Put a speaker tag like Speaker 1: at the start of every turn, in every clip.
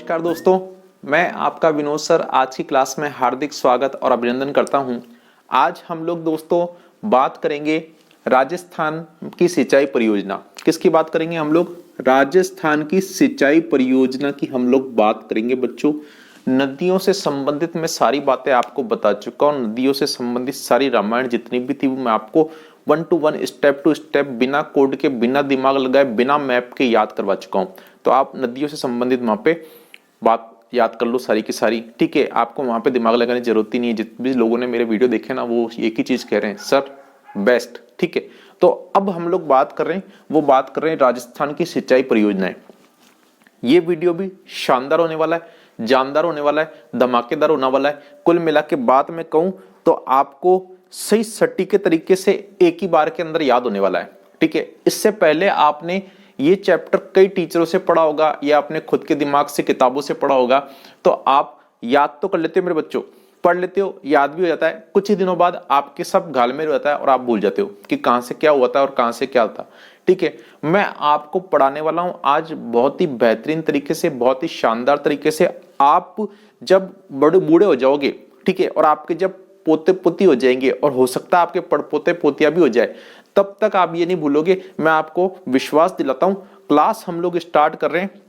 Speaker 1: नमस्कार दोस्तों, मैं आपका विनोद सर आज की क्लास में हार्दिक स्वागत और अभिनंदन करता हूं। आज हम लोग दोस्तों बात करेंगे राजस्थान की सिंचाई परियोजना। किसकी बात करेंगे हम लोग? राजस्थान की सिंचाई परियोजना की हम लोग बात करेंगे बच्चों। नदियों से संबंधित मैं सारी बातें आपको बता चुका हूं। नदियों से संबंधित सारी रामायण जितनी भी थी वो मैं आपको 1 to 1 स्टेप टू स्टेप बिना कोड के, बिना दिमाग लगाए, बिना मैप के याद करवा चुका हूं। तो आप नदियों से संबंधित वहां पे बात याद कर लो सारी की सारी, ठीक है। आपको वहां पे दिमाग लगाने की जरूरत ही नहीं है। जितने भी लोगों ने मेरे वीडियो देखे ना वो एक ही चीज कह रहे हैं, सर बेस्ट, ठीक है। तो अब हम लोग बात कर रहे हैं राजस्थान की सिंचाई परियोजनाएं। ये वीडियो भी शानदार होने वाला है, जानदार होने वाला है, धमाकेदार होने वाला है। कुल मिला के बात मैं कहूं तो आपको सही सटीक के तरीके से एक ही बार के अंदर याद होने वाला है, ठीक है। इससे पहले आपने ये चैप्टर कई टीचरों से पढ़ा होगा या आपने खुद के दिमाग से किताबों से पढ़ा होगा, तो आप याद तो कर लेते हो मेरे बच्चों, पढ़ लेते हो, याद भी हो जाता है। कुछ ही दिनों बाद आपके सब घालमेल हो जाता है और आप भूल जाते हो कि कहां से क्या हुआ था और कहां से क्या था, ठीक है। मैं आपको पढ़ाने वाला हूं आज बहुत ही बेहतरीन तरीके से, बहुत ही शानदार तरीके से। आप जब बड़े बूढ़े हो जाओगे, ठीक है, और आपके जब पोते पोती हो जाएंगे और हो सकता है आपके पड़पोते पोतिया भी हो जाए, तब तक आप ये नहीं भूलोगे। मैं आपको विश्वास दिलाता हूं। क्लास हम लोग स्टार्ट कर रहे हैं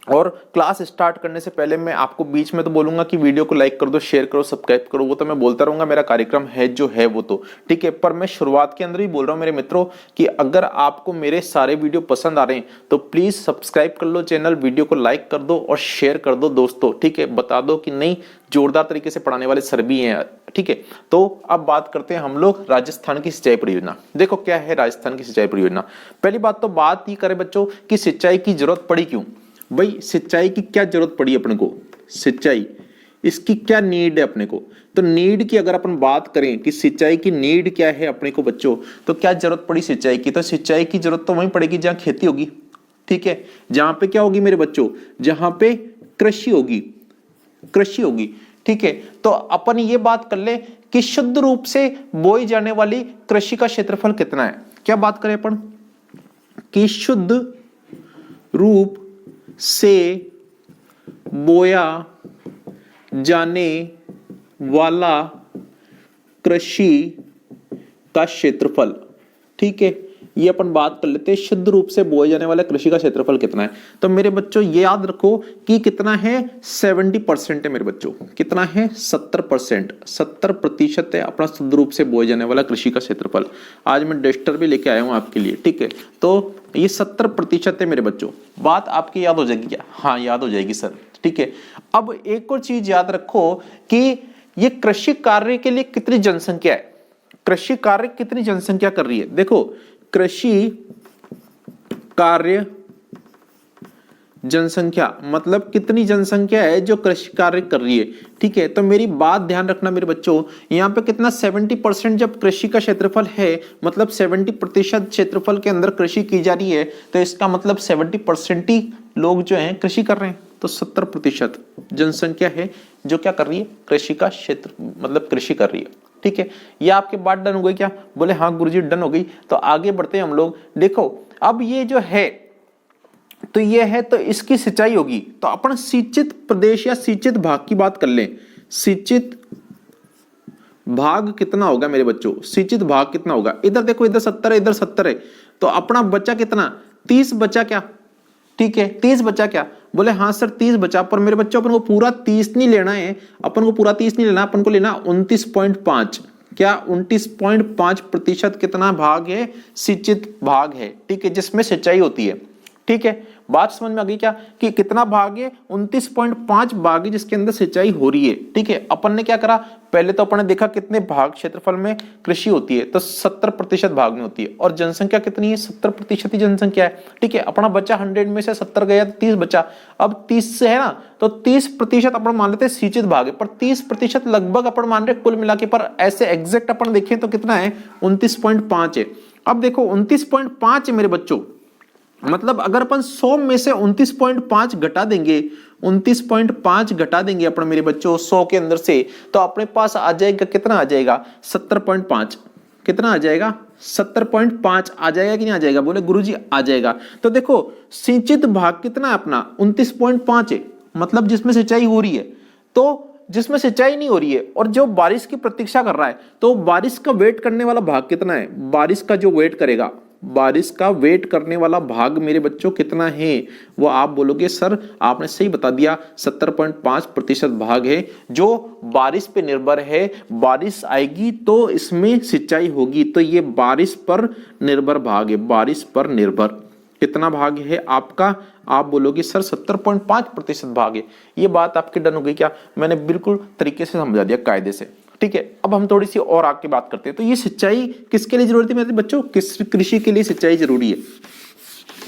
Speaker 1: और क्लास स्टार्ट करने से पहले मैं आपको बीच में तो बोलूंगा कि वीडियो को लाइक कर दो, शेयर करो, सब्सक्राइब करो, वो तो मैं बोलता रहूंगा, मेरा कार्यक्रम है जो है वो तो, ठीक है। पर मैं शुरुआत के अंदर ही बोल रहा हूं मेरे मित्रों कि अगर आपको मेरे सारे वीडियो पसंद आ रहे हैं तो प्लीज सब्सक्राइब कर लो चैनल, वीडियो को लाइक कर दो और शेयर कर दो दोस्तों, ठीक है। बता दो कि नहीं, जोरदार तरीके से पढ़ाने वाले सर भी हैं, ठीक है। तो अब बात करते हैं हम लोग राजस्थान की सिंचाई परियोजना। देखो क्या है राजस्थान की सिंचाई परियोजना। पहली बात तो बात ही करें बच्चों कि सिंचाई की जरूरत पड़ी क्यों। भाई सिंचाई की क्या जरूरत पड़ी अपने को, सिंचाई इसकी क्या नीड है अपने को। तो नीड की अगर अपन बात करें कि सिंचाई की नीड क्या है अपने को बच्चों, तो क्या जरूरत पड़ी सिंचाई की। तो सिंचाई की जरूरत तो वहीं पड़ेगी जहां खेती होगी, ठीक है। जहां पे क्या होगी मेरे बच्चों, जहां पे कृषि होगी, कृषि होगी, ठीक है। तो अपन ये बात कर ले कि शुद्ध रूप से बोई जाने वाली कृषि का क्षेत्रफल कितना है। क्या बात करें अपन कि शुद्ध रूप से बोया जाने वाला कृषि का क्षेत्रफल, ठीक है। ये अपन बात कर लेते हैं शुद्ध रूप से बोए जाने वाला कृषि का क्षेत्रफल कितना है। तो मेरे बच्चों ये याद रखो कि कितना है, 70% है मेरे बच्चों। कितना है, 70%, 70% है अपना शुद्ध रूप से बोए जाने वाला कृषि का क्षेत्रफल। आज मैं डस्टर भी लेके आया हूं आपके लिए, ठीक है। तो ये 70% है मेरे बच्चों। बात आपकी याद हो जाएगी क्या? हाँ याद हो जाएगी सर, ठीक है। अब एक और चीज याद रखो कि ये कृषि कार्य के लिए कितनी जनसंख्या है, कृषि कार्य कितनी जनसंख्या कर रही है। देखो कृषि कार्य जनसंख्या मतलब कितनी जनसंख्या है जो कृषि कार्य कर रही है, ठीक है। तो मेरी बात ध्यान रखना मेरे बच्चों, यहां पे कितना 70% जब कृषि का क्षेत्रफल है, मतलब 70% क्षेत्रफल के अंदर कृषि की जा रही है, तो इसका मतलब 70% ही लोग जो हैं कृषि कर रहे हैं। तो 70% जनसंख्या है जो क्या कर रही है, कृषि का क्षेत्र मतलब कृषि कर रही है, ठीक है। ये आपके बात डन हो गई क्या? बोले हाँ गुरुजी डन हो गई। तो आगे बढ़ते हैं हम लोग। देखो अब ये जो है तो ये है, तो इसकी सिंचाई होगी तो अपन सिंचित प्रदेश या सिंचित भाग की बात कर लें। सिंचित भाग कितना होगा मेरे बच्चों, सिंचित भाग कितना होगा। इधर देखो, इधर 70 है, इधर 70 है, तो अपना बचा कितना, 30 बचा क्या, ठीक है। 30 बचा क्या? बोले हाँ सर 30 बचा। पर मेरे बच्चों अपन को पूरा 30 नहीं लेना है, अपन को पूरा 30 नहीं लेना, अपन को लेना 29.5। क्या 29.5% कितना भाग है, सिंचित भाग है, ठीक है, जिसमें सिंचाई होती है, ठीक है। बात समझ में आ गई क्या कि कितना भाग है, 29.5 भाग है जिसके अंदर सिंचाई हो रही है, ठीक है। अपन ने क्या करा, पहले तो अपन ने देखा कितने भाग क्षेत्रफल में कृषि होती है, तो 70% भाग में होती है। और जनसंख्या कितनी है, 70% ही जनसंख्या है, ठीक है। अपना बचा 100 में से 70 गया तो 30 बचा। अब 30 से है ना, तो 30% अपन मान लेते हैं सिंचित भाग है, पर 30% लगभग अपन मान रहे कुल मिला के, पर ऐसे एग्जैक्ट अपन देखें तो कितना है, 29.5 है। अब देखो 29.5 है मेरे बच्चों, मतलब अगर अपन 100 में से 29.5 घटा देंगे, 29.5 घटा देंगे अपन मेरे बच्चों 100 के अंदर से, तो अपने पास आ जाएगा कितना, आ जाएगा 70.5। कितना आ जाएगा, 70.5 आ जाएगा कि नहीं आ जाएगा? बोले गुरुजी आ जाएगा। तो देखो सिंचित भाग कितना है अपना, 29.5 है, मतलब जिसमें सिंचाई हो रही है। तो जिसमें सिंचाई नहीं हो रही है और जो बारिश की प्रतीक्षा कर रहा है, तो बारिश का वेट करने वाला भाग कितना है? बारिश का जो वेट करेगा, बारिश का वेट करने वाला भाग मेरे बच्चों कितना है? वो आप बोलोगे सर आपने सही बता दिया, 70.5% भाग है जो बारिश पे निर्भर है। बारिश आएगी तो इसमें सिंचाई होगी, तो ये बारिश पर निर्भर भाग है। बारिश पर निर्भर कितना भाग है आपका? आप बोलोगे सर 70.5% भाग है। ये बात आपकी डन हो गई क्या? मैंने बिल्कुल तरीके से समझा दिया, कायदे से। ठीक है, अब हम थोड़ी सी और आगे बात करते हैं। तो ये सिंचाई किसके लिए जरूरत है मेरे बच्चों? कृषि के लिए सिंचाई जरूरी है।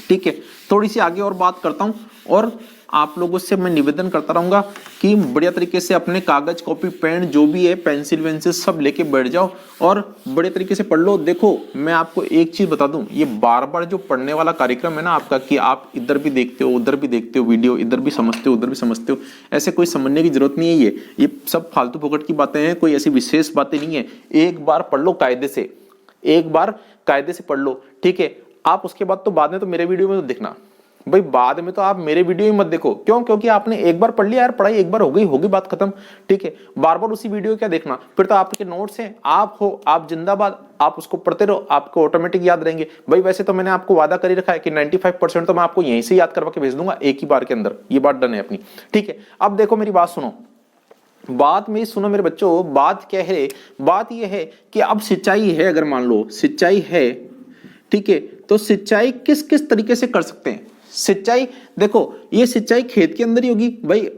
Speaker 1: ठीक है, थोड़ी सी आगे और बात करता हूं और आप लोगों से मैं निवेदन करता रहूंगा कि बढ़िया तरीके से अपने कागज, कॉपी, पेन जो भी है, पेंसिल वेंसिल सब लेके बैठ जाओ और बढ़िया तरीके से पढ़ लो। देखो मैं आपको एक चीज बता दूं, ये बार बार जो पढ़ने वाला कार्यक्रम है ना आपका, कि आप इधर भी देखते हो उधर भी देखते हो वीडियो, इधर भी समझते हो उधर भी समझते हो, ऐसे कोई समझने की जरूरत नहीं है। ये सब फालतू फोकट की बातें हैं, कोई ऐसी विशेष बातें नहीं है। एक बार पढ़ लो कायदे से, एक बार कायदे से पढ़ लो। ठीक है, आप उसके बाद तो बाद में तो मेरे वीडियो में तो देखना भाई, बाद में तो आप मेरे वीडियो ही मत देखो। क्यों? क्योंकि आपने एक बार पढ़ लिया यार, पढ़ाई एक बार हो गई, होगी बात खत्म। ठीक है, बार बार उसी वीडियो क्या देखना? फिर तो आपके नोट्स हैं, आप हो, आप जिंदाबाद, आप उसको पढ़ते रहो, आपको ऑटोमेटिक याद रहेंगे। भाई वैसे तो मैंने आपको वादा कर ही रखा है कि 95% तो मैं आपको यहीं से याद करवा के भेज दूंगा एक ही बार के अंदर। ये बात डन है अपनी। ठीक है, अब देखो मेरी बात सुनो, बात मेरी सुनो मेरे बच्चों। बात क्या है? बात यह है कि अब सिंचाई है, अगर मान लो सिंचाई है, ठीक है, तो सिंचाई किस किस तरीके से कर सकते हैं? सिंचाई देखो, ये सिंचाई खेत के अंदर ही होगी।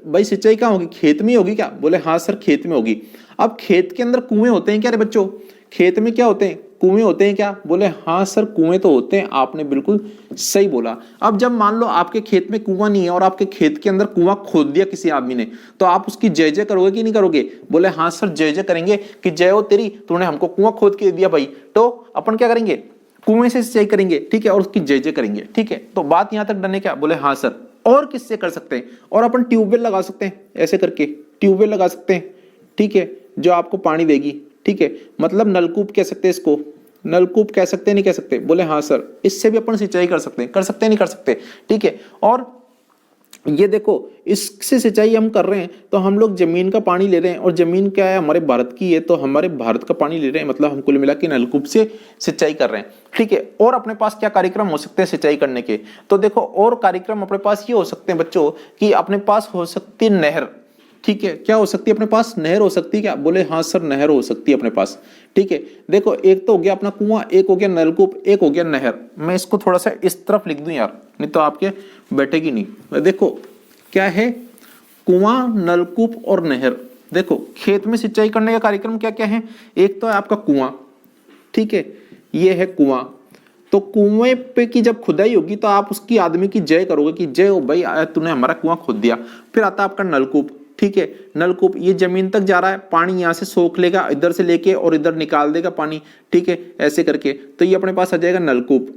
Speaker 1: भाई सिंचाई कहाँ होगी? खेत में ही होगी क्या? बोले हाँ सर खेत में होगी। अब खेत के अंदर कुएं होते हैं क्या रे बच्चों? खेत में क्या होते हैं? कुएं होते हैं क्या? बोले हाँ सर कुएं तो होते हैं, आपने बिल्कुल सही बोला। अब जब मान लो आपके खेत में कुआं नहीं है और आपके खेत के अंदर कुआं खोद दिया किसी आदमी ने, तो आप उसकी जय जय करोगे कि नहीं करोगे? बोले हाँ सर जय जय करेंगे कि जय हो तेरी, तूने हमको कुआं खोद के दिया भाई। तो अपन क्या करेंगे? कुएं से सिंचाई करेंगे। ठीक है, और उसकी जय जय करेंगे। ठीक है, तो बात यहां तक डन है क्या? बोले हाँ सर। और किससे कर सकते हैं? और अपन ट्यूबवेल लगा सकते हैं, ऐसे करके ट्यूबवेल लगा सकते हैं। ठीक है, जो आपको पानी देगी। ठीक है, मतलब नलकूप कह सकते हैं इसको, नलकूप कह सकते हैं, नहीं कह सकते? बोले हाँ सर, इससे भी अपन सिंचाई कर सकते हैं। कर सकते हैं, नहीं कर सकते? ठीक है, और ये देखो इससे सिंचाई हम कर रहे हैं तो हम लोग जमीन का पानी ले रहे हैं, और जमीन क्या है? हमारे भारत की है, तो हमारे भारत का पानी ले रहे हैं, मतलब हम कुल मिला के नलकूप से सिंचाई कर रहे हैं। ठीक है, और अपने पास क्या कार्यक्रम हो सकते हैं सिंचाई करने के? तो देखो और कार्यक्रम अपने पास ये हो सकते हैं बच्चों कि अपने पास हो सकती है नहर। ठीक है, क्या हो सकती है अपने पास? नहर हो सकती है क्या? बोले हाँ सर नहर हो सकती है अपने पास। ठीक है, देखो एक तो हो गया अपना कुआं, एक हो गया नलकूप, एक हो गया नहर। मैं इसको थोड़ा सा इस तरफ लिख दूं यार, नहीं तो आपके बैठेगी नहीं। देखो क्या है? कुआं, नलकूप और नहर। देखो खेत में सिंचाई करने का कार्यक्रम क्या क्या है? एक तो है आपका कुआं। ठीक है, ये है कुआं। तो कुएं पे की जब खुदाई होगी तो आप उसकी आदमी की जय करोगे कि जय हो भाई तूने हमारा कुआं खोद दिया। फिर आता है आपका नलकूप। ठीक है, नलकूप ये जमीन तक जा रहा है, पानी यहाँ से सोख लेगा इधर से लेके और इधर निकाल देगा पानी। ठीक है, ऐसे करके तो ये अपने पास आ जाएगा नलकूप।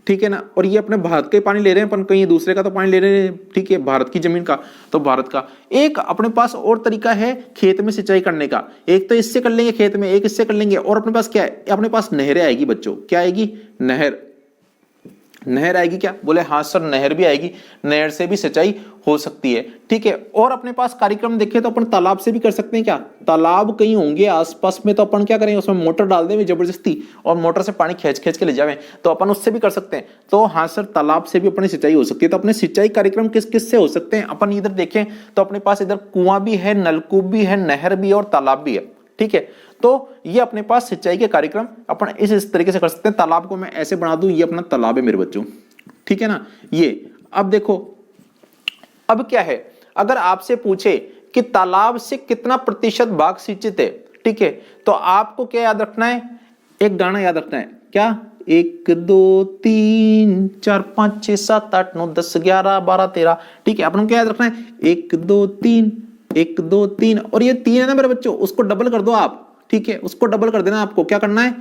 Speaker 1: ठीक है ना, और ये अपने भारत का ही पानी ले रहे हैं अपन, कहीं दूसरे का तो पानी ले रहे हैं। ठीक है, भारत की जमीन का, तो भारत का। एक अपने पास और तरीका है खेत में सिंचाई करने का। एक तो इससे कर लेंगे खेत में, एक इससे कर लेंगे, और अपने पास क्या है? अपने पास नहरें आएगी बच्चों। क्या आएगी? नहर। नहर आएगी क्या? बोले हाँ सर नहर भी आएगी, नहर से भी सिंचाई हो सकती है। ठीक है, और अपने पास कार्यक्रम देखें तो अपन तालाब से भी कर सकते हैं क्या? तालाब कहीं होंगे आसपास में, तो अपन क्या करेंगे? उसमें मोटर डाल देंगे जबरदस्ती और मोटर से पानी खींच खींच के ले जावे, तो अपन उससे भी कर सकते हैं। तो हाँ सर तालाब से भी अपनी सिंचाई हो सकती है। तो अपने सिंचाई कार्यक्रम किस किस से हो सकते हैं? अपन इधर देखें तो अपने पास इधर कुआं भी है, नलकूप भी है, नहर भी है और तालाब भी है। ठीक है, तो ये अपने पास सिंचाई के कार्यक्रम अपन इस तरीके से कर सकते हैं। तालाब को मैं ऐसे बना दूं, ये अपना तालाब है मेरे बच्चों। ठीक है ना, ये अब देखो अब क्या है, अगर आपसे पूछे कि तालाब से कितना प्रतिशत भाग सिंचित है, ठीक है, तो आपको क्या याद रखना है? एक गाना याद रखना है। क्या? 1 2 3 4 5 6 7 8 9 10 11 12 13। ठीक है, अपन को क्या याद रखना है? 1 2 3 1 2 3, और ये 3 है ना मेरे बच्चों, उसको डबल कर दो आप। ठीक है, उसको डबल कर देना। आपको क्या करना है?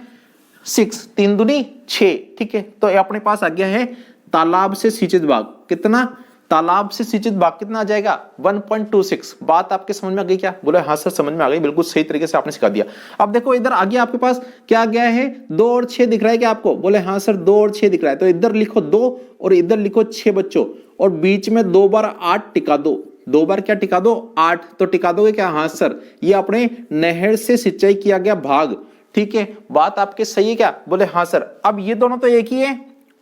Speaker 1: 6, 3 दूनी 6। ठीक है, तो अपने पास आ गया है तालाब से सिंचित भाग। कितना? तालाब से सिंचित भाग कितना आ जाएगा? 1.26। बात आपके समझ में आ गई क्या? बोले हाँ सर समझ में आ गई, बिल्कुल सही तरीके से आपने सिखा दिया। अब देखो इधर आगे आपके पास क्या गया है? 2 और 6 दिख रहा है क्या आपको? बोले हाँ सर 2 और 6 दिख रहा है। तो इधर लिखो 2 और इधर लिखो 6 बच्चों, और बीच में 2 बार 8 टिका दो। 2 बार क्या टिका दो 8, तो टिका दोगे क्या? हाँ सर, ये अपने नहर से सिंचाई किया गया भाग। ठीक है, बात आपके सही है क्या? बोले हाँ सर। अब ये दोनों तो एक ही है,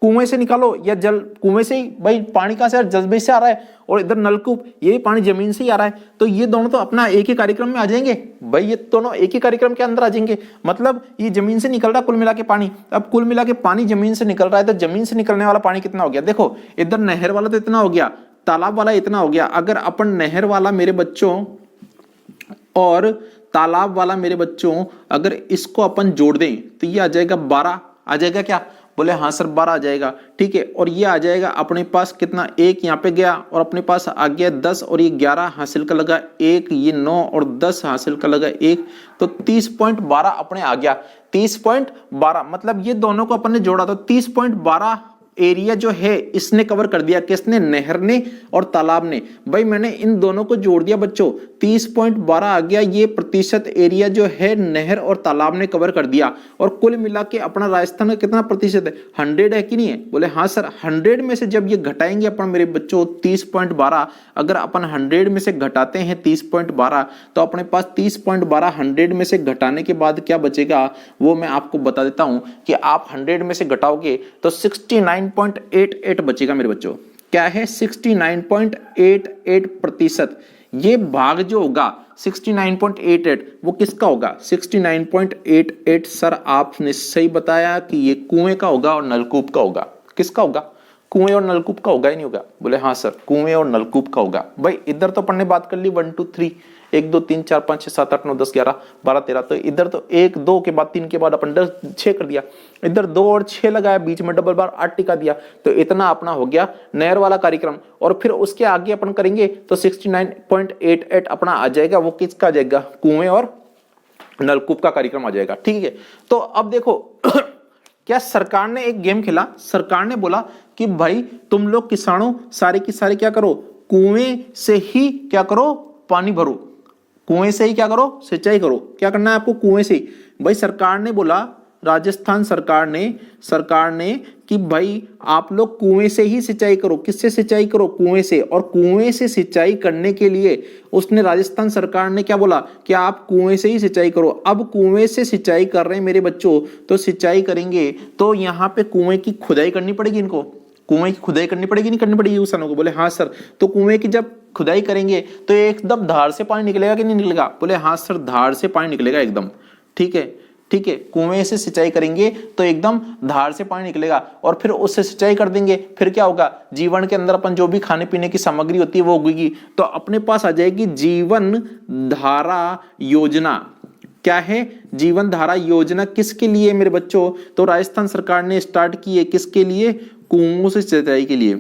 Speaker 1: कुएं से निकालो या जल, कुएं से ही भाई पानी कहां से आ रहा है? जज्बे से आ रहा है, और इधर नलकूप, ये पानी जमीन से ही आ रहा है, तो ये दोनों तो अपना एक ही कार्यक्रम में आ जाएंगे भाई, ये दोनों एक ही कार्यक्रम के अंदर आ जाएंगे। मतलब ये जमीन से निकल रहा है कुल मिला के पानी, अब कुल मिला के पानी जमीन से निकल रहा है, तो जमीन से निकलने वाला पानी कितना हो गया? देखो इधर नहर वाला तो इतना हो गया, तालाब वाला इतना हो गया। अगर अपन नहर वाला मेरे बच्चों और तालाब वाला मेरे बच्चों अगर इसको अपन जोड़ दें तो ये आ जाएगा 12, आ जाएगा क्या? बोले हाँ सर 12 आ जाएगा। ठीक है, और ये आ जाएगा अपने पास कितना? 1 यहाँ पे गया और अपने पास आ गया 10, और ये 11 हासिल का लगा 1, ये 9 और 10 हासिल का लगा 1, तो 30.12 अपने आ गया। 30.12 मतलब ये दोनों को अपन ने जोड़ा तो 30.12 एरिया जो है इसने कवर कर दिया, किसने? नहर ने और तालाब ने। भाई मैंने इन दोनों को जोड़ दिया बच्चों, 30.12 आ गया, ये प्रतिशत एरिया जो है नहर और तालाब ने कवर कर दिया। और कुल मिला के अपना राजस्थान का कितना प्रतिशत है? 100 है कि नहीं है? बोले हाँ सर। 100 में से जब ये घटाएंगे अपन मेरे बच्चों 30.12, अगर अपन 100 में से घटाते हैं 30.12 तो अपने पास 30.12 100 में से घटाने के बाद क्या बचेगा वो मैं आपको बता देता हूं कि आप 100 में से घटाओगे तो 69.88 बचेगा मेरे बच्चों। क्या है? 69.88%। ये भाग जो होगा 69.88 वो किसका होगा? 69.88 सर आपने सही बताया कि ये कुएं का होगा और नलकूप का होगा। किसका होगा? कुएं और नलकूप का होगा ही नहीं होगा? बोले हाँ सर कुएं और नलकूप का होगा। भाई इधर तो अपन ने बात कर ली 1 2 3, 1 2 3 4 5 6 7 8 9 10 11 12 13, तो इधर तो 1 2 के बाद 3 के बाद अपन 6 कर दिया, इधर 2 और 6 लगाया, बीच में डबल बार 8 टिका दिया, तो इतना अपना हो गया नहर वाला कार्यक्रम। और फिर उसके आगे अपन करेंगे तो 69.88 अपना आ जाएगा, वो किसका आ जाएगा? कुएं और नलकूप का कार्यक्रम आ जाएगा। ठीक है, तो अब देखो क्या सरकार ने एक गेम खेला, सरकार ने बोला कि भाई तुम लोग किसानों सारे की सारे क्या करो, कुएं से ही क्या करो, पानी भरो, कुएं से ही क्या करो, सिंचाई करो। क्या करना है आपको? कुएं से ही। भाई सरकार ने बोला, राजस्थान सरकार ने कि भाई आप लोग कुएं से ही सिंचाई करो। किससे सिंचाई करो? कुएं से। और कुएं से सिंचाई करने के लिए उसने राजस्थान सरकार ने क्या बोला कि आप कुएं से ही सिंचाई करो। अब कुएं से सिंचाई कर रहे हैं मेरे बच्चों, तो सिंचाई करेंगे तो यहाँ पे कुएं की खुदाई करनी पड़ेगी इनको, कुएं की खुदाई करनी पड़ेगी, नहीं करनी पड़ेगी किसानों को? बोले हाँ सर। तो कुएं की जब खुदाई करेंगे तो एकदम धार से पानी निकलेगा कि नहीं निकलेगा? बोले हाँ सर धार से पानी निकलेगा एकदम। ठीक है, ठीक है, कुएं से सिंचाई करेंगे तो एकदम धार से पानी निकलेगा, और फिर उससे सिंचाई कर देंगे, फिर क्या होगा? जीवन के अंदर अपन जो भी खाने पीने की सामग्री होती है वो उगेगी, तो अपने पास आ जाएगी जीवन धारा योजना। क्या है? जीवन धारा योजना किसके लिए मेरे बच्चों? तो राजस्थान सरकार ने स्टार्ट की है, किसके लिए? कुओं से सिंचाई के लिए,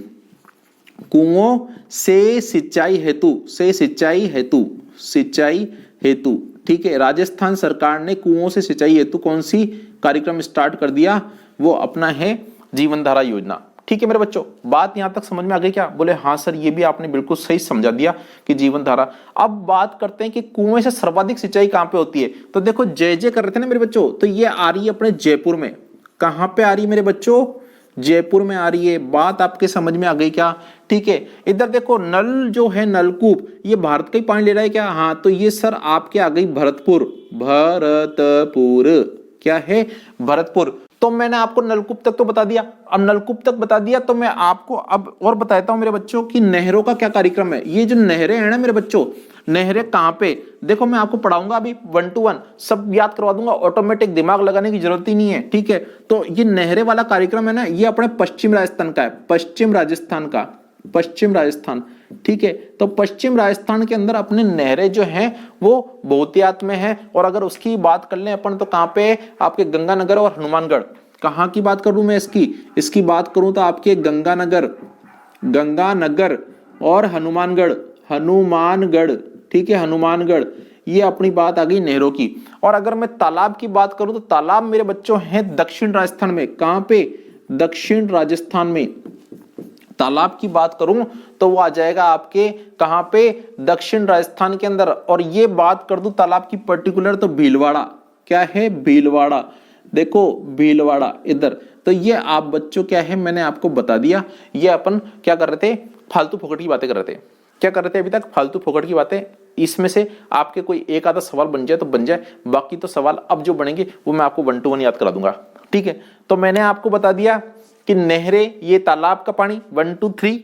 Speaker 1: कुओं से सिंचाई हेतु, से सिंचाई हेतु, सिंचाई हेतु। ठीक है, राजस्थान सरकार ने कुओं से सिंचाई हेतु कौन सी कार्यक्रम स्टार्ट कर दिया? वो अपना है जीवन धारा योजना। ठीक है मेरे बच्चों, बात यहां तक समझ में आ गई क्या? बोले हाँ सर ये भी आपने बिल्कुल सही समझा दिया कि जीवन धारा। अब बात करते हैं कि कुएं से सर्वाधिक सिंचाई कहां पे होती है। तो देखो जय कर रहे थे ना मेरे बच्चों, तो ये आ रही है अपने जयपुर में। कहां पे आ रही है मेरे बच्चों? जयपुर में आ रही है। बात आपके समझ में आ गई क्या? ठीक है, इधर देखो नल जो है नलकूप, ये भारत का ही पानी ले रहा है क्या? हाँ, तो ये सर आपके आ गई भरतपुर, भरतपुर। क्या है? भरतपुर। तो मैंने आपको नलकूप तक तो बता दिया, अब नलकूप तक बता दिया तो मैं आपको अब और बताता हूं मेरे बच्चों कि नहरों का क्या कार्यक्रम है। ये जो नहरें हैं ना मेरे बच्चों, नहरें कहां पे? देखो मैं आपको पढ़ाऊंगा अभी 1 to 1 सब याद करवा दूंगा, ऑटोमेटिक दिमाग लगाने की जरूरत ही नहीं है। ठीक है, तो ये नहरें वाला कार्यक्रम है ना, ये अपने पश्चिम राजस्थान का है, पश्चिम राजस्थान का, पश्चिम राजस्थान। ठीक है, तो पश्चिम राजस्थान के अंदर अपने नहरें जो हैं वो बहुतायत में है। और अगर उसकी बात कर लें अपन तो कहां पे? आपके गंगानगर और हनुमानगढ़। कहां की बात करूं मैं इसकी बात करूं तो आपके गंगानगर, गंगानगर और हनुमानगढ़, हनुमानगढ़। ठीक है, हनुमानगढ़, ये अपनी बात आ गई नहरों की। और अगर मैं तालाब की बात करूं तो तालाब मेरे बच्चों हैं दक्षिण राजस्थान में। कहां पे? दक्षिण राजस्थान में। तालाब की बात करूं तो वो आ जाएगा आपके कहां पे? दक्षिण राजस्थान के अंदर। और ये बात कर दूं तालाब की पर्टिकुलर तो भीलवाड़ा। क्या है? भीलवाड़ा। देखो भीलवाड़ा इधर। तो ये आप बच्चों क्या है मैंने आपको बता दिया, ये अपन क्या कर रहे थे? फालतू फोकट की बातें कर रहे थे। क्या कर रहे थे अभी तक? फालतू फोकट की बातें। इसमें से आपके कोई एक आधा सवाल बन जाए तो बन जाए, बाकी तो सवाल अब जो बनेंगे वो मैं आपको 1 to 1 याद करा दूंगा। ठीक है, तो मैंने आपको बता दिया कि नहरें, ये तालाब का पानी 1 to 3,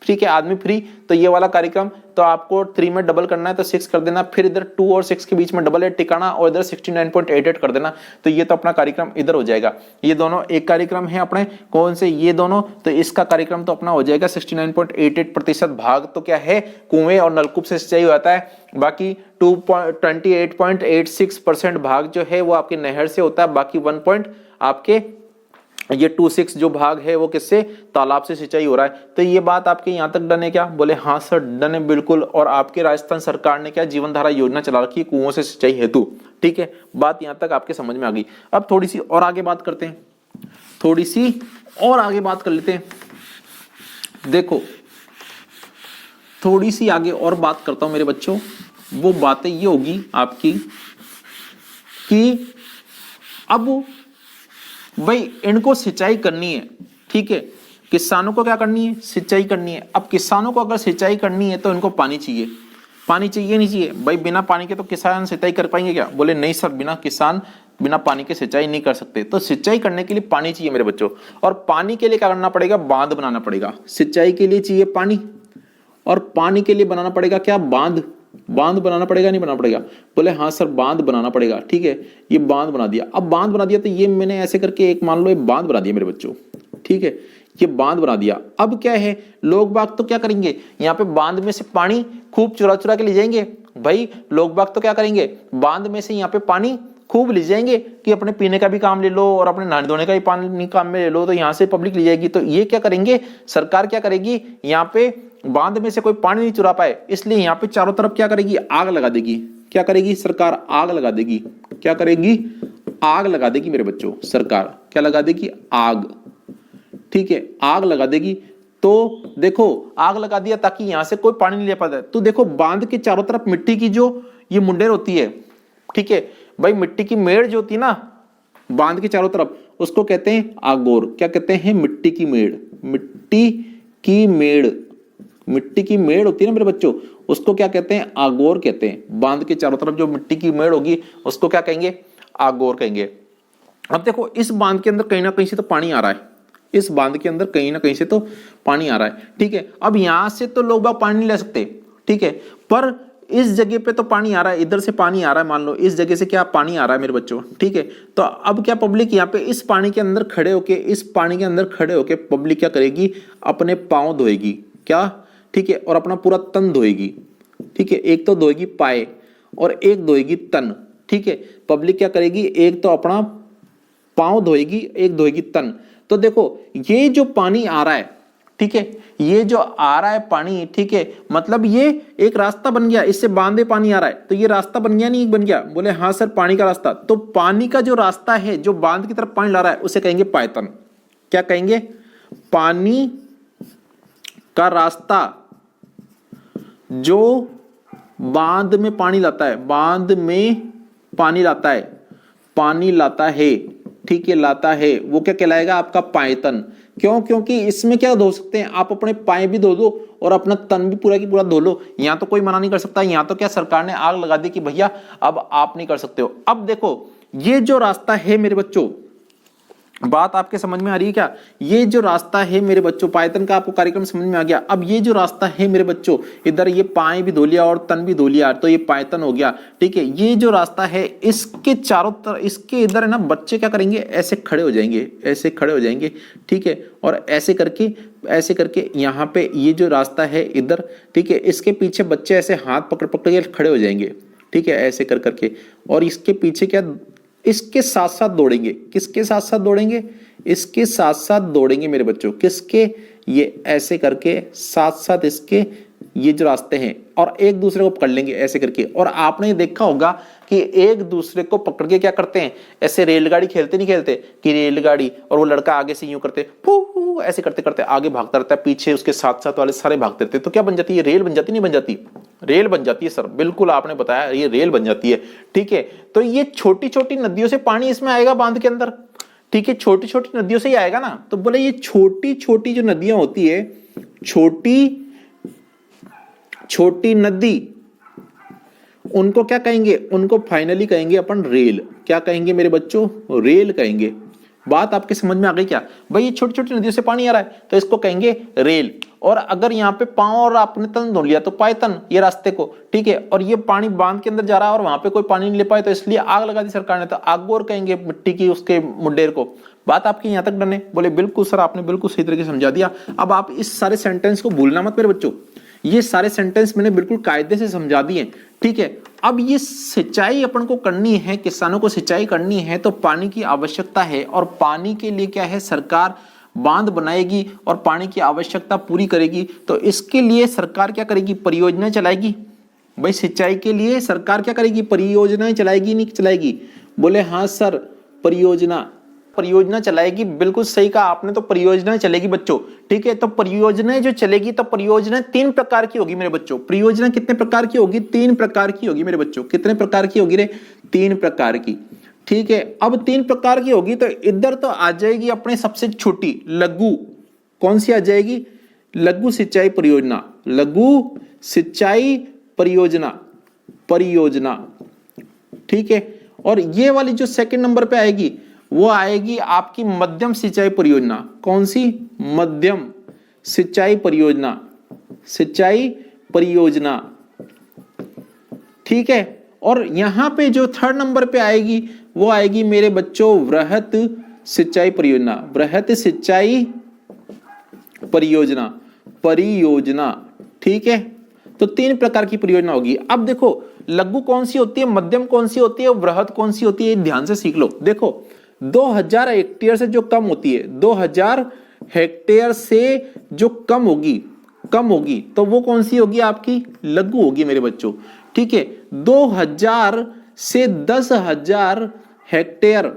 Speaker 1: ठीक है, आदमी फ्री। तो ये वाला कार्यक्रम तो आपको 3 में डबल करना है तो 6 कर देना, फिर इधर 2 और 6 के बीच में डबल 8 टिकाना और इधर 69.88 कर देना। तो ये तो अपना कार्यक्रम इधर हो जाएगा। ये दोनों एक कार्यक्रम है अपने, कौन से? ये दोनों। तो इसका कार्यक्रम तो अपना हो जाएगा 69.88% भाग तो क्या है? कुएं और नलकूप से सिंचाई होता है। बाकी 28.86% भाग जो है वो आपके नहर से होता है। बाकी 1 पॉइंट आपके ये 26 जो भाग है वो किससे? तालाब से सिंचाई हो रहा है। तो ये बात आपके यहां तक डन है क्या? बोले हाँ सर डन है बिल्कुल। और आपके राजस्थान सरकार ने क्या जीवन धारा योजना चला रखी है कुओं से सिंचाई हेतु। ठीक है, बात यहां तक आपके समझ में आ गई। अब थोड़ी सी और आगे बात करते हैं, थोड़ी सी और आगे बात कर लेते हैं। देखो थोड़ी सी आगे और बात करता हूं मेरे बच्चों। वो बातें ये होगी आपकी कि अब भाई इनको सिंचाई करनी है। ठीक है, किसानों को क्या करनी है? सिंचाई करनी है। अब किसानों को अगर सिंचाई करनी है तो इनको पानी चाहिए। पानी चाहिए नहीं चाहिए भाई? बिना पानी के तो किसान सिंचाई कर पाएंगे क्या? बोले नहीं सर, बिना पानी के सिंचाई नहीं कर सकते। तो सिंचाई करने के लिए पानी चाहिए मेरे बच्चों। और पानी के लिए क्या करना पड़ेगा? बांध बनाना पड़ेगा। सिंचाई के लिए चाहिए पानी और पानी के लिए बनाना पड़ेगा क्या? बांध बनाना पड़ेगा, नहीं बनाना पड़ेगा? बोले हाँ सर बांध बनाना पड़ेगा। ठीक है, ये बांध बना दिया। अब बांध बना दिया तो ये मैंने ऐसे करके एक मान लो ये बांध बना दिया मेरे बच्चों। ठीक है, ये बांध बना दिया। अब क्या है, लोग बाग तो क्या करेंगे? यहाँ पे बांध में से पानी खूब चुरा चुरा के ले जाएंगे। भाई लोग बाग तो क्या करेंगे? बांध में से यहाँ पे पानी खूब ले जाएंगे कि अपने पीने का भी काम ले लो और अपने नहाने धोने का भी पानी काम में ले लो। तो यहाँ से पब्लिक ले जाएगी। तो ये क्या करेंगे? सरकार क्या करेगी? यहाँ पे बांध में से कोई पानी नहीं चुरा पाए, इसलिए यहाँ पे चारों तरफ क्या करेगी? आग लगा देगी। क्या करेगी सरकार? आग लगा देगी। क्या करेगी? आग लगा देगी मेरे बच्चों। सरकार क्या लगा देगी? आग। ठीक है, आग लगा देगी। तो देखो आग लगा दिया ताकि यहां से कोई पानी नहीं ले पाता है। तो देखो बांध के चारों तरफ मिट्टी की जो ये मुंडेर होती है, ठीक है भाई, मिट्टी की मेड़ जो होती है ना बांध के चारों तरफ, उसको कहते हैं आगोर। क्या कहते हैं? मिट्टी की मेड़। मिट्टी की मेड़, मिट्टी की मेड़ होती है ना मेरे बच्चों, उसको क्या कहते हैं? आगोर कहते हैं। बांध के चारों तरफ जो मिट्टी की मेड़ होगी उसको क्या कहेंगे? आगोर कहेंगे। अब देखो इस बांध के अंदर कहीं ना कहीं से तो पानी आ रहा है। इस बांध के अंदर कहीं ना कहीं से तो पानी आ रहा है। ठीक है, अब यहां से तो लोग बाग पानी नहीं ले सकते। ठीक है, पर इस जगह पे तो पानी आ रहा है, इधर से पानी आ रहा है। मान लो इस जगह से क्या पानी आ रहा है मेरे बच्चों। ठीक है, तो अब क्या पब्लिक यहाँ पे इस पानी के अंदर खड़े होके पब्लिक क्या करेगी? अपने पांव धोएगी। क्या? ठीक है, और अपना पूरा तन धोएगी। ठीक है, एक तो धोएगी पाए और एक धोएगी तन। ठीक है, पब्लिक क्या करेगी? एक तो अपना पांव धोएगी, एक धोएगी तन। तो देखो ये जो पानी आ रहा है, ठीक है, ये जो आ रहा है पानी, ठीक है, मतलब ये एक रास्ता बन गया। इससे बांधे पानी आ रहा है तो ये रास्ता बन गया, नहीं बन गया? बोले हाँ सर पानी का रास्ता। तो पानी का जो रास्ता है जो बांध की तरफ पानी ला रहा है उसे कहेंगे पायतन। क्या कहेंगे? पानी का रास्ता जो बांध में पानी लाता है, बांध में पानी लाता है। ठीक है, लाता है, वो क्या कहलाएगा? आपका पायतन। क्यों? क्योंकि इसमें क्या धो सकते हैं आप? अपने पाए भी धो दो और अपना तन भी पूरा की पूरा धो लो। यहां तो कोई मना नहीं कर सकता। यहां तो क्या सरकार ने आग लगा दी कि भैया अब आप नहीं कर सकते हो। अब देखो ये जो रास्ता है मेरे बच्चों, बात आपके समझ में आ रही है क्या? ये जो रास्ता है मेरे बच्चों, पायतन का आपको कार्यक्रम समझ में आ गया। अब ये जो रास्ता है मेरे बच्चों, इधर ये पाए भी धो लिया और तन भी धो लिया, तो ये पायतन हो गया। ठीक है, ये जो रास्ता है इसके चारों तरफ, इसके इधर है ना, बच्चे क्या करेंगे? ऐसे खड़े हो जाएंगे, ऐसे खड़े हो जाएंगे। ठीक है, और ऐसे करके यहाँ पे ये जो रास्ता है इधर, ठीक है, इसके पीछे बच्चे ऐसे हाथ पकड़ पकड़ के खड़े हो जाएंगे। ठीक है, ऐसे कर करके, और इसके पीछे क्या? इसके साथ साथ दौड़ेंगे। किसके साथ साथ दौड़ेंगे? इसके साथ साथ दौड़ेंगे मेरे बच्चों। किसके? ये ऐसे करके साथ साथ इसके ये जो रास्ते हैं, और एक दूसरे को पकड़ लेंगे ऐसे करके। और आपने देखा होगा कि एक दूसरे को पकड़ के क्या करते हैं? ऐसे रेलगाड़ी खेलते नहीं खेलते कि रेलगाड़ी, और वो लड़का आगे से यूं करते फू ऐसे करते करते आगे भागता रहता है, पीछे उसके साथ साथ वाले सारे भागते रहते। तो क्या बन जाती है? रेल बन जाती नहीं बन जाती? रेल बन जाती है सर, बिल्कुल आपने बताया, ये रेल बन जाती है। ठीक है, तो ये छोटी छोटी नदियों से पानी इसमें आएगा बांध के अंदर। ठीक है, छोटी छोटी नदियों से ही आएगा ना। तो बोले ये छोटी छोटी जो नदियां होती है, छोटी छोटी नदी, उनको क्या कहेंगे, उनको फाइनली कहेंगे अपन रेल। क्या कहेंगे मेरे बच्चों, रेल कहेंगे। बात आपके समझ में आ गई क्या भाई, ये छोटी छोटी नदियों से पानी आ रहा है तो इसको कहेंगे रेल। और अगर यहाँ पे पांव और आपने तन धो लिया तो पायतन, ये रास्ते को, ठीक है। और ये पानी बांध के अंदर जा रहा है और वहां पे कोई पानी नहीं ले पाए तो इसलिए आग लगा दी सरकार ने, तो आगोर कहेंगे मिट्टी की उसके मुंडेर को। बात आपकी यहाँ तक डन है? बोले बिल्कुल सर, आपने बिल्कुल सही तरीके से समझा दिया। अब आप इस सारे सेंटेंस को भूलना मत मेरे बच्चों, ये सारे सेंटेंस मैंने बिल्कुल कायदे से समझा दिए, ठीक है। अब ये सिंचाई अपन को करनी है, किसानों को सिंचाई करनी है तो पानी की आवश्यकता है, और पानी के लिए क्या है, सरकार बांध बनाएगी और पानी की आवश्यकता पूरी करेगी। तो इसके लिए सरकार क्या करेगी, परियोजना चलाएगी। भाई सिंचाई के लिए सरकार क्या करेगी, परियोजनाएं चलाएगी, नहीं चलाएगी? बोले हाँ सर, परियोजना चलाएगी। बिल्कुल सही कहा आपने, तो परियोजना चलेगी बच्चों, ठीक है। तो परियोजनाएं जो चलेगी, तो परियोजना 3 प्रकार की होगी मेरे बच्चों। परियोजना कितने प्रकार की होगी, 3 प्रकार की होगी मेरे बच्चों। कितने प्रकार की होगी रे, 3 प्रकार की, ठीक है। अब 3 प्रकार की होगी तो इधर तो आ जाएगी अपने सबसे छोटी लघु, कौन सी आ जाएगी, लघु सिंचाई परियोजना। लघु सिंचाई परियोजना, ठीक है। और ये वाली जो सेकंड नंबर पे आएगी वो आएगी आपकी मध्यम सिंचाई परियोजना। कौन सी, मध्यम सिंचाई परियोजना, ठीक है। और यहां पे जो थर्ड नंबर पे आएगी वो आएगी मेरे बच्चों वृहत सिंचाई परियोजना। वृहत सिंचाई परियोजना, ठीक है। तो 3 प्रकार की परियोजना होगी। अब देखो लघु कौन सी होती है, मध्यम कौन सी होती है, वृहत कौन सी होती है, ध्यान से सीख लो। देखो 2000 हेक्टेयर से जो कम होती है, 2000 हेक्टेयर से जो कम होगी तो वो कौन सी होगी, आपकी लघु होगी मेरे बच्चों, ठीक है। 2000 से 10,000 हेक्टेयर,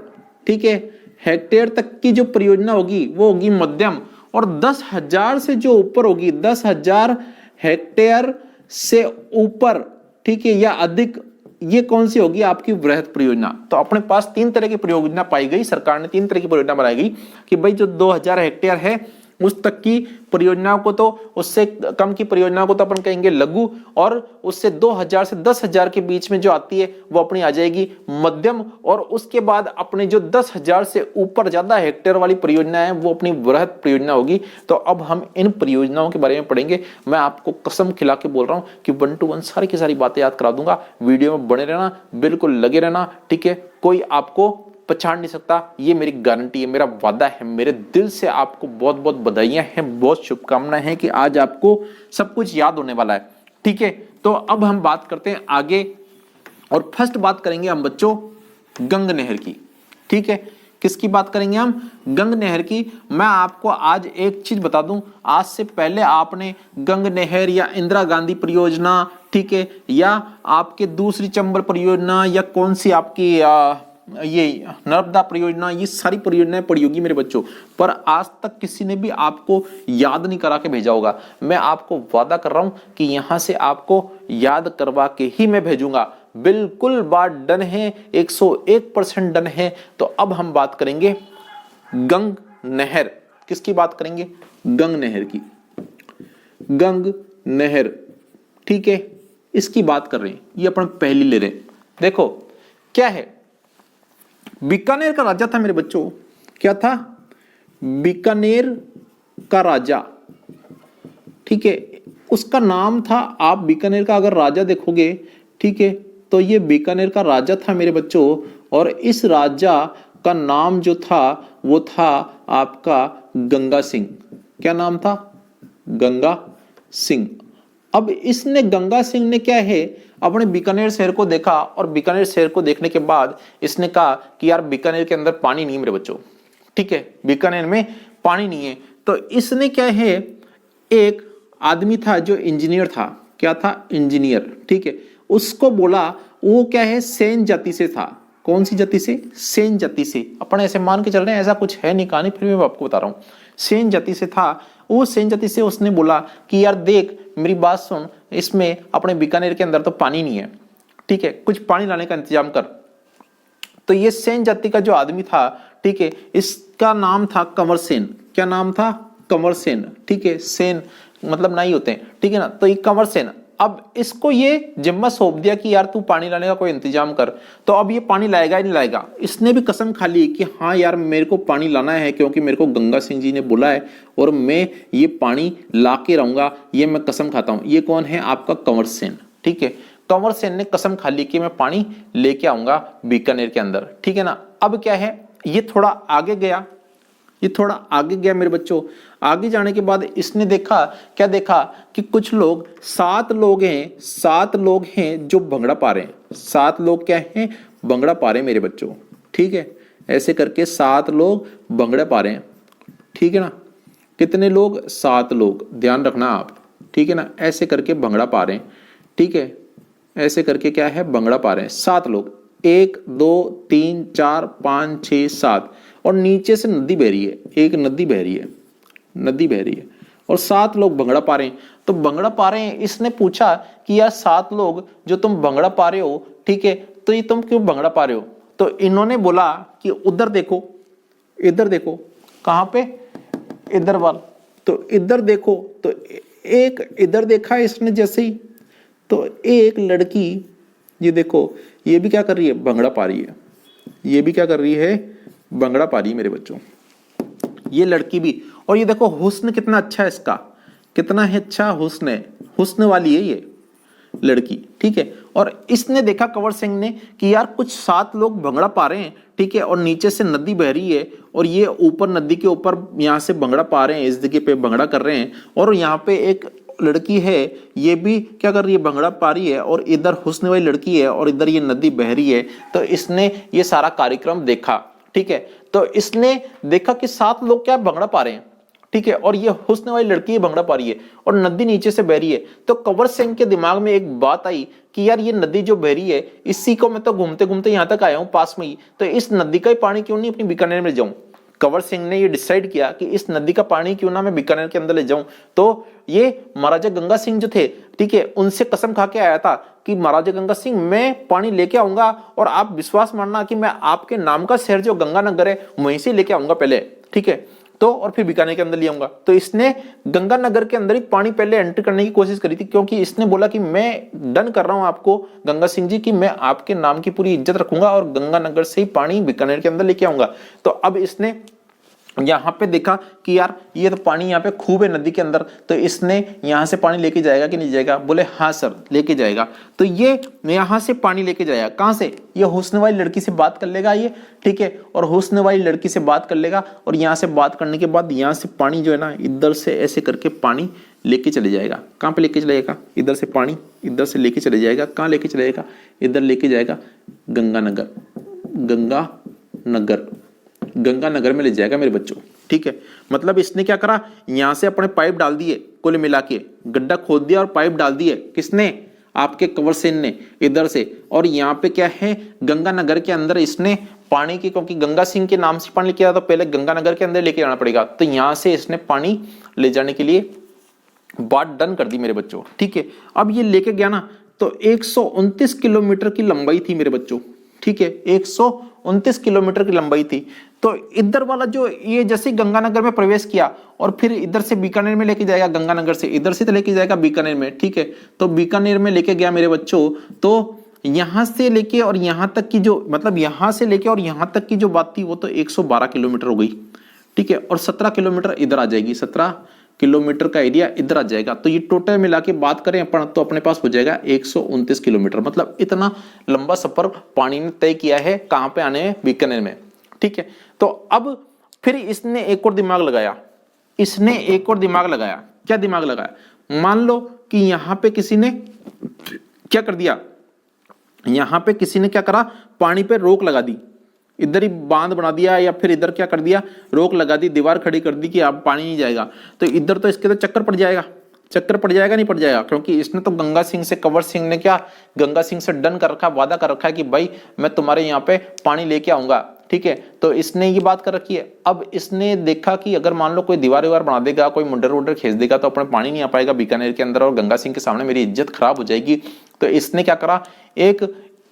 Speaker 1: ठीक है, हेक्टेयर तक की जो परियोजना होगी वो होगी मध्यम। और 10,000 से जो ऊपर होगी, 10,000 हेक्टेयर से ऊपर, ठीक है, या अधिक, ये कौन सी होगी, आपकी वृहत परियोजना। तो अपने पास 3 तरह की परियोजना पाई गई, सरकार ने 3 तरह की परियोजना बनाई गई कि भाई जो 2000 हेक्टेयर है उस तक की परियोजनाओं को, तो उससे कम की परियोजनाओं को तो अपन कहेंगे लघु, और उससे 2000 से 10,000 के बीच में जो आती है वो अपनी आ जाएगी मध्यम। और उसके बाद अपने जो 10,000 से ऊपर ज्यादा हेक्टेयर वाली परियोजना है वो अपनी वृहत परियोजना होगी। तो अब हम इन परियोजनाओं के बारे में पढ़ेंगे। मैं आपको कसम खिला के बोल रहा हूं कि 1 to 1 सारी की सारी बातें याद करा दूंगा। वीडियो में बने रहना, बिल्कुल लगे रहना, ठीक है। कोई आपको पछाड़ नहीं सकता, ये मेरी गारंटी है, मेरा वादा है। मेरे दिल से आपको बहुत बहुत बधाइयां हैं, बहुत शुभकामनाएं हैं कि आज आपको सब कुछ याद होने वाला है, ठीक है। तो अब हम बात करते हैं आगे, और फर्स्ट बात करेंगे हम बच्चों गंग नहर की, ठीक है। किसकी बात करेंगे हम, गंग नहर की। मैं आपको आज एक चीज बता दूं, आज से पहले आपने गंग नहर या इंदिरा गांधी परियोजना, ठीक है, या आपके दूसरी चंबल परियोजना, या कौन सी आपकी ये नर्मदा परियोजना, ये सारी परियोजनाएं पढ़ी होगी मेरे बच्चों, पर आज तक किसी ने भी आपको याद नहीं करा के भेजा होगा। मैं आपको वादा कर रहा हूं कि यहां से आपको याद करवा के ही मैं भेजूंगा। बिल्कुल बात डन है, 101% डन है। तो अब हम बात करेंगे गंग नहर। किसकी बात करेंगे, गंग नहर की। गंग नहर, ठीक है, इसकी बात कर रहे हैं, ये अपन पहली ले रहे हैं। देखो क्या है, बीकानेर का राजा था मेरे बच्चों, क्या था, बीकानेर का राजा, ठीक है, उसका नाम था, आप बीकानेर का अगर राजा देखोगे, ठीक है, तो ये बीकानेर का राजा था मेरे बच्चों। और इस राजा का नाम जो था वो था आपका गंगा सिंह। क्या नाम था, गंगा सिंह। अब इसने, गंगा सिंह ने क्या है, अपने बीकानेर शहर को देखा, और बीकानेर शहर को देखने के बाद इसने कहा कि यार बीकानेर के अंदर पानी नहीं है मेरे बच्चों, ठीक है, बीकानेर में पानी नहीं है। तो इसने क्या है, एक आदमी था जो इंजीनियर था, क्या था, इंजीनियर, ठीक है, उसको बोला, वो क्या है, सेन जाति से था। कौन सी जाति से, सेन जाति से। अपन ऐसे मान के चल रहे हैं, ऐसा कुछ है नहीं कहानी, फिर भी मैं आपको बता रहा हूं, सेन जाति से था। वो सेन जाति से उसने बोला कि यार देख मेरी बात सुन, इसमें अपने बीकानेर के अंदर तो पानी नहीं है, ठीक है, कुछ पानी लाने का इंतजाम कर। तो ये सेन जाति का जो आदमी था, ठीक है, इसका नाम था कंवर सेन। क्या नाम था, कंवर सेन, ठीक है, सेन मतलब नाई होते हैं, ठीक है ना। तो ये कंवर सेन, अब इसको ये जिम्मा सौंप दिया कि यार तू पानी लाने का कोई इंतजाम कर, तो अब ये पानी लाएगा ही नहीं लाएगा। इसने भी कसम खा ली कि हाँ यार मेरे को पानी लाना है, क्योंकि मेरे को गंगा सिंह जी ने बुला है और मैं ये पानी ला के रहूंगा, ये मैं कसम खाता हूं। ये कौन है? आपका कंवर सेन। ठीक है, कंवर सेन ने कसम खा ली कि मैं पानी लेके आऊंगा बीकानेर के अंदर। ठीक है ना। अब क्या है, ये थोड़ा आगे गया, ये थोड़ा आगे गया मेरे बच्चों। आगे जाने के बाद इसने देखा, क्या देखा कि कुछ लोग, 7 लोग हैं, 7 लोग हैं जो भंगड़ा पा रहे हैं। 7 लोग क्या हैं? भंगड़ा पा रहे हैं मेरे बच्चों। ठीक है, ऐसे करके 7 लोग भंगड़ा पा रहे हैं। ठीक है ना। कितने लोग? 7 लोग, ध्यान रखना आप। ठीक है ना, ऐसे करके भंगड़ा पा रहे हैं। ठीक है, ऐसे करके क्या है? भंगड़ा पा रहे हैं 7 लोग। 1 2 3 4 5 6 7, और नीचे से नदी बह रही है, एक नदी बह रही है, नदी बह रही है, और 7 लोग भंगड़ा पा रहे हैं। तो भंगड़ा पा रहे हैं, इसने पूछा कि यार 7 लोग जो तुम भंगड़ा पा रहे हो, ठीक है, तो ये तुम क्यों भंगड़ा पा रहे हो? तो इन्होंने बोला कि उधर देखो, इधर देखो। कहां पे? इधर वाल। तो इधर देखो, तो एक इधर देखा इसने जैसे ही, तो एक लड़की, ये देखो, ये भी क्या कर रही है? भंगड़ा पा रही है। ये भी क्या कर रही है? भंगड़ा पा रही है मेरे बच्चों, ये लड़की भी। और ये देखो हुस्न कितना अच्छा है इसका, कितना है अच्छा हुस्न है, हुस्न वाली है ये लड़की। ठीक है, और इसने देखा कंवर सिंह ने कि यार कुछ 7 लोग भंगड़ा पा रहे हैं, ठीक है, और नीचे से नदी बह रही है, और ये ऊपर नदी के ऊपर यहाँ से भंगड़ा पा रहे हैं, इस जगह पे भंगड़ा कर रहे हैं, और यहाँ पे एक लड़की है, ये भी क्या कर रही है? भंगड़ा पा रही है, और इधर हुस्न वाली लड़की है, और इधर ये नदी बह रही है। तो इसने ये सारा कार्यक्रम देखा। ठीक है, तो इसने देखा कि 7 लोग क्या भंगड़ा पा रहे हैं, ठीक है, और ये हुस्न वाली लड़की भंगड़ा पा रही है, और नदी नीचे से बह रही है। तो कंवर सिंह के दिमाग में एक बात आई कि यार ये नदी जो बह रही है, इसी को मैं तो घूमते घूमते यहां तक आया हूं पास में ही, तो इस नदी का ही पानी क्यों नहीं अपनी बीकानेर में ले जाऊं। कंवर सिंह ने ये डिसाइड किया कि इस नदी का पानी क्यों ना मैं बीकानेर के अंदर ले जाऊं। तो ये महाराजा गंगा सिंह जो थे, ठीक है, उनसे कसम खा के आया था कि महाराजा गंगा सिंह मैं पानी लेके आऊंगा, और आप विश्वास मानना कि मैं आपके नाम का शहर जो गंगानगर है वहीं से लेके आऊंगा पहले। ठीक है, तो और फिर बीकानेर के अंदर ले आऊंगा। तो इसने गंगानगर के अंदर ही पानी पहले एंटर करने की कोशिश करी थी, क्योंकि इसने बोला कि मैं डन कर रहा हूं आपको गंगा सिंह जी, कि मैं आपके नाम की पूरी इज्जत रखूंगा और गंगानगर से ही पानी बीकानेर के अंदर लेके आऊंगा। तो अब इसने यहां पे देखा कि यार ये तो पानी यहाँ पे खूब है नदी के अंदर, तो इसने यहां से पानी लेके जाएगा कि नहीं जाएगा? बोले हाँ सर लेके जाएगा। तो ये यहां से पानी लेके जाएगा, कहां से? ये हुस्न वाली लड़की से बात कर लेगा ये, ठीक है, और हुस्न वाली लड़की से बात कर लेगा, और यहाँ से बात करने के बाद यहाँ से पानी जो है ना, इधर से ऐसे करके पानी लेके चले जाएगा। कहाँ पे लेके चलेगा? इधर से पानी इधर से लेके चले जाएगा। कहाँ लेके चलेगा? इधर लेके जाएगा गंगानगर, गंगानगर, गंगानगर में ले जाएगा मेरे बच्चों। ठीक है, मतलब इसने क्या करा, यहां से अपने पाइप डाल दिए, कुल मिला के गड्ढा खोद दिया और पाइप डाल दिए। किसने? आपके कंवर सेन ने, इधर से। और यहाँ पे क्या है, गंगानगर के अंदर इसने पानी की, क्योंकि गंगा सिंह के नाम से पानी लेके आया तो पहले गंगानगर के अंदर लेके जाना पड़ेगा, तो यहां से इसने पानी ले जाने के लिए बात डन कर दी मेरे बच्चों। ठीक है, अब ये लेके गया ना, तो 129 किलोमीटर की लंबाई थी मेरे बच्चों। ठीक है, 129 किलोमीटर की लंबाई थी। तो इधर वाला जो ये जैसे गंगानगर में प्रवेश किया, और फिर इधर से बीकानेर में लेके जाएगा, गंगानगर से इधर से तो लेके जाएगा बीकानेर में। ठीक है, तो बीकानेर में लेके गया मेरे बच्चों, तो यहां से लेके और यहां तक की जो, मतलब यहां से लेके और यहां तक की जो बात थी वो तो 112 किलोमीटर हो गई। ठीक है, और 17 किलोमीटर इधर आ जाएगी, 17 किलोमीटर का एरिया इधर आ जाएगा। तो ये टोटल मिला के बात करें अपन, तो अपने पास हो जाएगा 129 किलोमीटर। मतलब इतना लंबा सफर पानी ने तय किया है, कहां पे आने हैं? बीकानेर में। ठीक है, तो अब फिर इसने एक और दिमाग लगाया, इसने एक और दिमाग लगाया। क्या दिमाग लगाया? मान लो कि यहां पे किसी ने क्या कर दिया, यहां पे किसी ने क्या करा, पानी पे रोक लगा दी, इधर ही बांध बना दिया, या फिर इधर क्या कर दिया, रोक लगा दी, दीवार खड़ी कर दी कि अब पानी नहीं जाएगा। तो इधर तो इसके तो चक्कर पड़ जाएगा, चक्कर पड़ जाएगा नहीं पड़ जाएगा, क्योंकि इसने तो गंगा सिंह से, कंवर सिंह ने क्या गंगा सिंह से डन कर रखा, वादा कर रखा है कि भाई मैं तुम्हारे यहाँ पे पानी लेके आऊंगा। ठीक है, तो इसने ये बात कर रखी है। अब इसने देखा कि अगर मान लो कोई दीवार वीवार बना देगा, कोई मुंडर वुंडर खींच देगा, तो अपने पानी नहीं आ पाएगा बीकानेर के अंदर, और गंगा सिंह के सामने मेरी इज्जत खराब हो जाएगी। तो इसने क्या करा, एक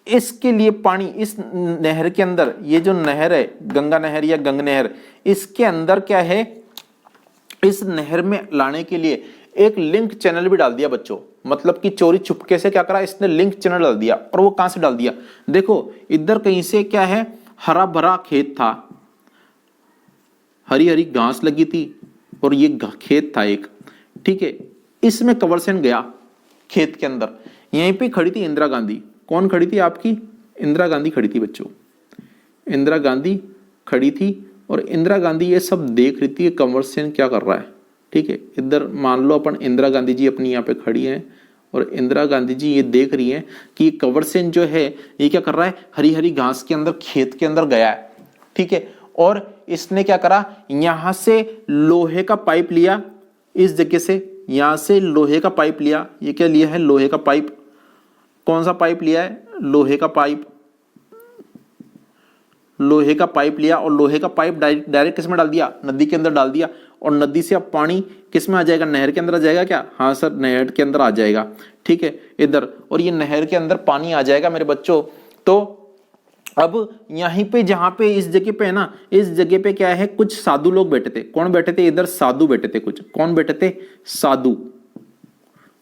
Speaker 1: इसके लिए पानी इस नहर के अंदर, ये जो नहर है गंगा नहर या गंग नहर, इसके अंदर क्या है, इस नहर में लाने के लिए एक लिंक चैनल भी डाल दिया बच्चों, मतलब कि चोरी चुपके से क्या करा इसने, लिंक चैनल डाल दिया। और वो कहां से डाल दिया, देखो इधर कहीं से क्या है, हरा भरा खेत था, हरी हरी घास लगी थी और ये खेत था एक, ठीक है। इसमें कंवर सेन गया खेत के अंदर, यहीं पे खड़ी थी इंदिरा गांधी। कौन खड़ी थी आपकी, इंदिरा गांधी खड़ी थी बच्चों, इंदिरा गांधी खड़ी थी। और इंदिरा गांधी ये सब देख रही थी कि कंवर सेन क्या कर रहा है, ठीक है। इधर मान लो अपन इंदिरा गांधी जी अपनी यहाँ पे खड़ी हैं और इंदिरा गांधी जी ये देख रही हैं कि कंवर सेन जो है ये क्या कर रहा है, हरी हरी घास के अंदर खेत के अंदर गया है, ठीक है। और इसने क्या करा, यहां से लोहे का पाइप लिया, इस जगह से यहां से लोहे का पाइप लिया। ये क्या लिया है, लोहे का पाइप। कौन सा पाइप लिया है, लोहे का पाइप, लोहे का पाइप लिया। और लोहे का पाइप डायरेक्ट किस में डाल दिया, नदी के अंदर डाल दिया। और नदी से अब पानी किस में आ जाएगा, नहर के अंदर आ जाएगा क्या, हाँ सर नहर के अंदर आ जाएगा, ठीक है इधर। और ये नहर के अंदर पानी आ जाएगा मेरे बच्चों। तो अब यहीं पे जहां पे इस जगह पे है ना, इस जगह पे क्या है, कुछ साधु लोग बैठे थे। कौन बैठे थे, इधर साधु बैठे थे कुछ। कौन बैठे थे, साधु,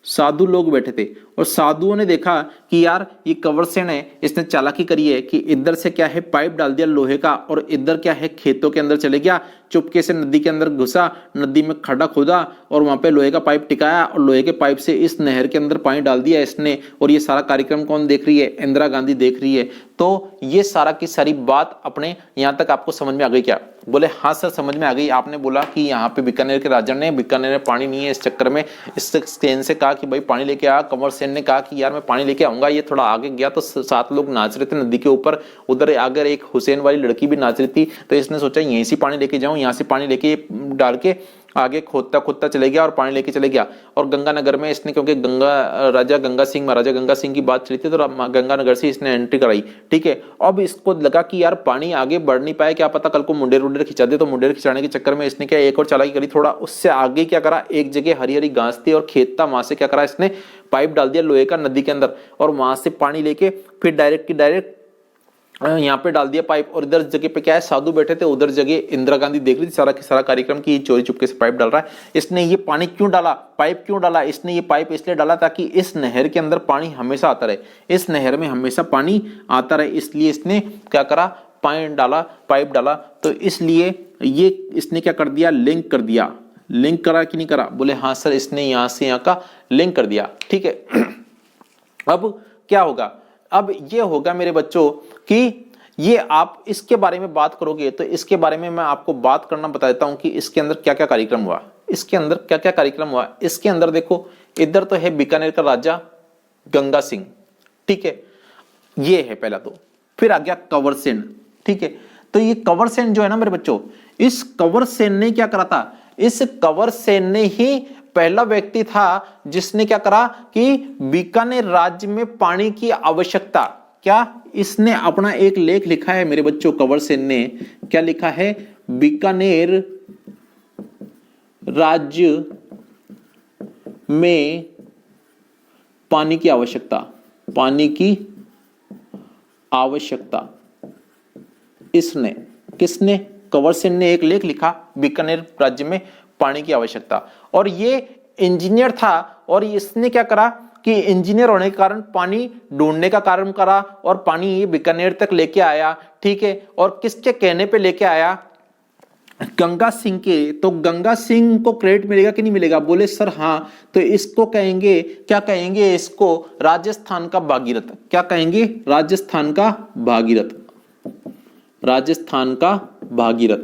Speaker 1: साधु लोग बैठे थे। और साधुओं ने देखा कि यार ये कंवर सेन है, इसने चालाकी करी है कि इधर से क्या है पाइप डाल दिया लोहे का, और इधर क्या है खेतों के अंदर चले गया, चुपके से नदी के अंदर घुसा, नदी में खड्डा खोदा और वहां पे लोहे का पाइप टिकाया और लोहे के पाइप से इस नहर के अंदर पानी डाल दिया इसने। और ये सारा कार्यक्रम कौन देख रही है, इंदिरा गांधी देख रही है। तो ये सारा की सारी बात अपने यहां तक आपको समझ में आ गई क्या, बोले हाँ सर समझ में आ गई। आपने बोला कि यहाँ पे बीकानेर के राजा ने, बीकानेर में पानी नहीं है, इस चक्कर में इस सेन से कहा कि भाई पानी लेके आ। कंवर सेन ने कहा कि यार मैं पानी लेके आऊंगा। ये थोड़ा आगे गया तो 7 लोग नाच रहे थे नदी के ऊपर, उधर अगर एक हुसैन वाली लड़की भी नाच रही थी। तो इसने सोचा यहीं से पानी लेके जाऊं, यहाँ से पानी लेके डाल के आगे खोदता खोदता चले गया और पानी लेके चले गया। और गंगानगर में इसने, क्योंकि महाराजा गंगा सिंह की बात चली थी, तो गंगानगर से इसने एंट्री कराई, ठीक है। अब इसको लगा कि यार पानी आगे बढ़ नहीं पाए, क्या पता कल को मुंडेर उंडेर खिंचा दे। तो मुंडेर खिंचाने के चक्कर में इसने क्या एक और चालाकी करी, थोड़ा उससे आगे क्या करा, एक जगह हरी हरी घास थी और खेत था, वहां से क्या करा इसने, पाइप डाल दिया लोहे का नदी के अंदर। और वहां से पानी लेके फिर डायरेक्ट की डायरेक्ट यहाँ पे डाल दिया पाइप। और इधर जगह पे क्या है, साधु बैठे थे, उधर जगह इंदिरा गांधी देख रही थी सारा की सारा कार्यक्रम की चोरी चुपके से पाइप डाल रहा है। इसने ये पानी क्यों डाला, पाइप क्यों डाला, इसने ये पाइप इसलिए डाला ताकि इस नहर के अंदर पानी हमेशा आता रहे, इस नहर में हमेशा पानी आता रहे, इसलिए इसने क्या करा, पाइप डाला, पाइप डाला। तो इसलिए ये इसने क्या कर दिया, लिंक कर दिया। लिंक करा कि नहीं करा, बोले हाँ सर इसने यहां से यहां का लिंक कर दिया, ठीक है। अब क्या होगा, अब ये होगा मेरे बच्चों कि ये आप इसके बारे में बात करोगे तो इसके बारे में मैं आपको बात करना बता देता हूं कि इसके अंदर क्या क्या कार्यक्रम हुआ, इसके अंदर क्या क्या कार्यक्रम हुआ। इसके अंदर देखो, इधर तो है बीकानेर का राजा गंगा सिंह, ठीक है, ये है पहला। तो फिर आ गया कंवर सेन, ठीक है। तो ये कंवर सेन जो है ना मेरे बच्चों, इस कंवर सेन ने क्या करा था, इस कंवर सेन ने ही पहला व्यक्ति था जिसने क्या करा कि बीकानेर राज्य में पानी की आवश्यकता, क्या इसने अपना एक लेख लिखा है मेरे बच्चों, कंवर सेन ने क्या लिखा है, बीकानेर राज्य में पानी की आवश्यकता, पानी की आवश्यकता। इसने, किसने, कंवर सेन ने एक लेख लिखा, बीकानेर राज्य में पानी की आवश्यकता। और ये इंजीनियर था और इसने क्या करा कि इंजीनियर होने के कारण पानी ढूंढने का कार्य करा और पानी ये बीकानेर तक लेके आया, ठीक है। और किसके कहने पे लेके आया, गंगा सिंह के। तो गंगा सिंह को क्रेडिट मिलेगा कि नहीं मिलेगा, बोले सर हाँ। तो इसको कहेंगे, क्या कहेंगे इसको, राजस्थान का भागीरथ। क्या कहेंगे, राजस्थान का भागीरथ, राजस्थान का भागीरथ।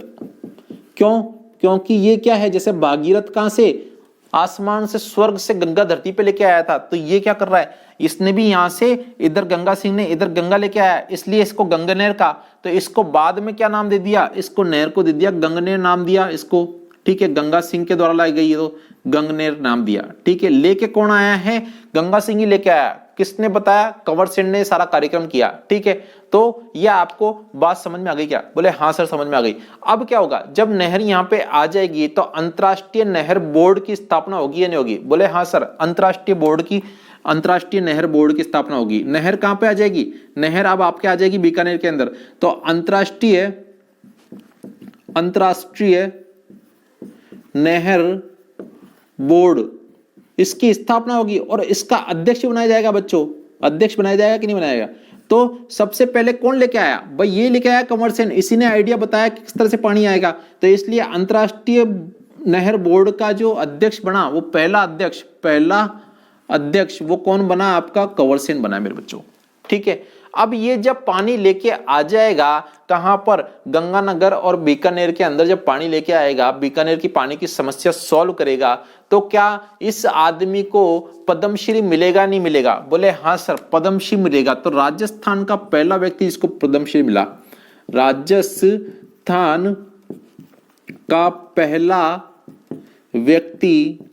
Speaker 1: क्यों, क्योंकि ये क्या है, जैसे भागीरथ कहां से, आसमान से, स्वर्ग से गंगा धरती पे लेके आया था। तो ये क्या कर रहा है, इसने भी यहां से, इधर गंगा सिंह ने इधर गंगा लेके आया, इसलिए इसको गंगनेर का। तो इसको बाद में क्या नाम दे दिया, इसको नहर को दे दिया गंगनेर नाम दिया इसको, ठीक है। गंगा सिंह के द्वारा लाई गई, तो गंगनेर नाम दिया, ठीक है। लेके कौन आया है, गंगा सिंह ही लेके आया। किसने बताया, कंवर सेन ने सारा कार्यक्रम किया, ठीक है। तो यह आपको बात समझ में आ गई क्या, बोले हाँ सर समझ में आ गई। अब क्या होगा, जब नहर यहां पे आ जाएगी तो अंतरराष्ट्रीय नहर बोर्ड की स्थापना होगी या नहीं होगी, बोले हाँ सर, अंतरराष्ट्रीय नहर बोर्ड की स्थापना होगी। नहर कहां पे आ जाएगी, नहर अब आपके आ जाएगी बीकानेर के अंदर। तो अंतरराष्ट्रीय नहर बोर्ड इसकी स्थापना होगी और इसका अध्यक्ष बनाया जाएगा बच्चों। अध्यक्ष बनाया जाएगा कि नहीं बनाया जाएगा? तो सबसे पहले कौन लेके आया भाई? ये लेके आया कंवर सेन। इसी ने आइडिया बताया कि किस तरह से पानी आएगा। तो इसलिए अंतरराष्ट्रीय नहर बोर्ड का जो अध्यक्ष बना, वो पहला अध्यक्ष वो कौन बना? आपका कंवर सेन बना मेरे बच्चों। ठीक है, अब ये जब पानी लेके आ जाएगा कहां पर? गंगानगर और बीकानेर के अंदर जब पानी लेके आएगा, बीकानेर की पानी की समस्या सॉल्व करेगा, तो क्या इस आदमी को पद्मश्री मिलेगा नहीं मिलेगा? बोले हाँ सर, पद्मश्री मिलेगा। तो राजस्थान का पहला व्यक्ति इसको पद्मश्री मिला। राजस्थान का पहला व्यक्ति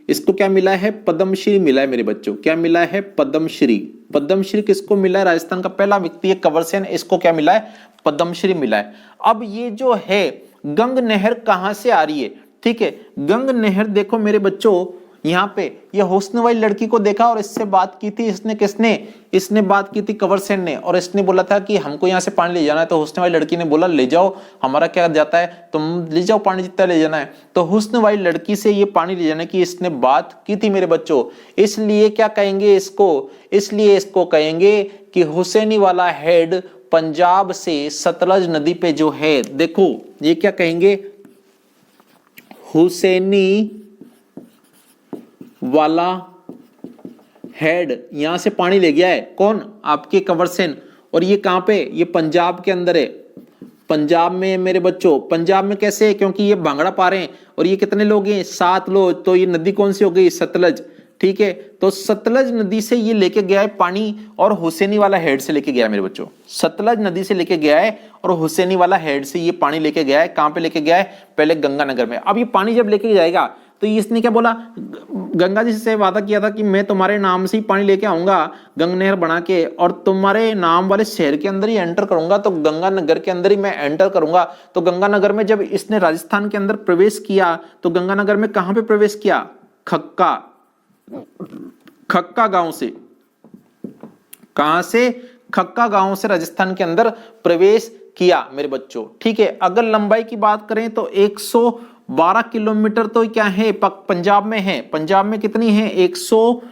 Speaker 1: इसको क्या मिला है? पद्मश्री मिला है मेरे बच्चों। क्या मिला है? पद्मश्री। पद्मश्री किसको मिला है? राजस्थान का पहला व्यक्ति है कंवर सेन, इसको क्या मिला है? पद्मश्री मिला है। अब ये जो है गंग नहर कहां से आ रही है? ठीक है, गंग नहर देखो मेरे बच्चों, यहाँ पे ये हुस्न वाली लड़की को देखा और इससे बात की थी। इसने बात की थी कंवर सेन ने, और इसने बोला था कि हमको यहाँ से पानी ले जाना है। तो हुस्न वाली लड़की ने बोला ले जाओ, हमारा क्या जाता है, तुम ले जाओ पानी जितना ले जाना है। तो हुस्न वाली लड़की से ये पानी ले जाने की इसने बात की थी मेरे बच्चों। इसलिए क्या कहेंगे इसको? इसलिए इसको कहेंगे कि हुसैनी वाला हेड पंजाब से सतलज नदी पे जो है, देखो ये क्या कहेंगे? हुसैनी वाला हेड यहां से पानी ले गया है। कौन? आपके कंवर सेन। और ये कहां पे? ये पंजाब के अंदर है। पंजाब में मेरे बच्चों। पंजाब में कैसे? क्योंकि ये भांगड़ा पा रहे हैं और ये कितने लोग हैं? 7 लोग। तो ये नदी कौन सी हो गई? सतलज। ठीक है, तो सतलज नदी से ये लेके गया है पानी और हुसैनी वाला हेड से लेके गया है मेरे बच्चों। सतलज नदी से लेके गया है और हुसैनी वाला हेड से ये पानी लेके गया है। कहां पे लेके गया है? पहले गंगानगर में। अब ये पानी जब लेके जाएगा तो इसने क्या बोला? गंगा जी से वादा किया था कि मैं तुम्हारे नाम से ही पानी लेके आऊंगा गंग नहर बना के, और तुम्हारे नाम वाले शहर के अंदर ही एंटर करूंगा। तो गंगानगर के अंदर ही मैं एंटर करूंगा। तो गंगानगर में जब इसने राजस्थान के अंदर प्रवेश किया, तो गंगानगर में कहां पे प्रवेश किया? खक्का गांव से। कहां से? खक्का गांव से राजस्थान के अंदर प्रवेश किया मेरे बच्चों। ठीक है, अगर लंबाई की बात करें तो 112 किलोमीटर तो क्या है? पंजाब में है। पंजाब में कितनी है? 100।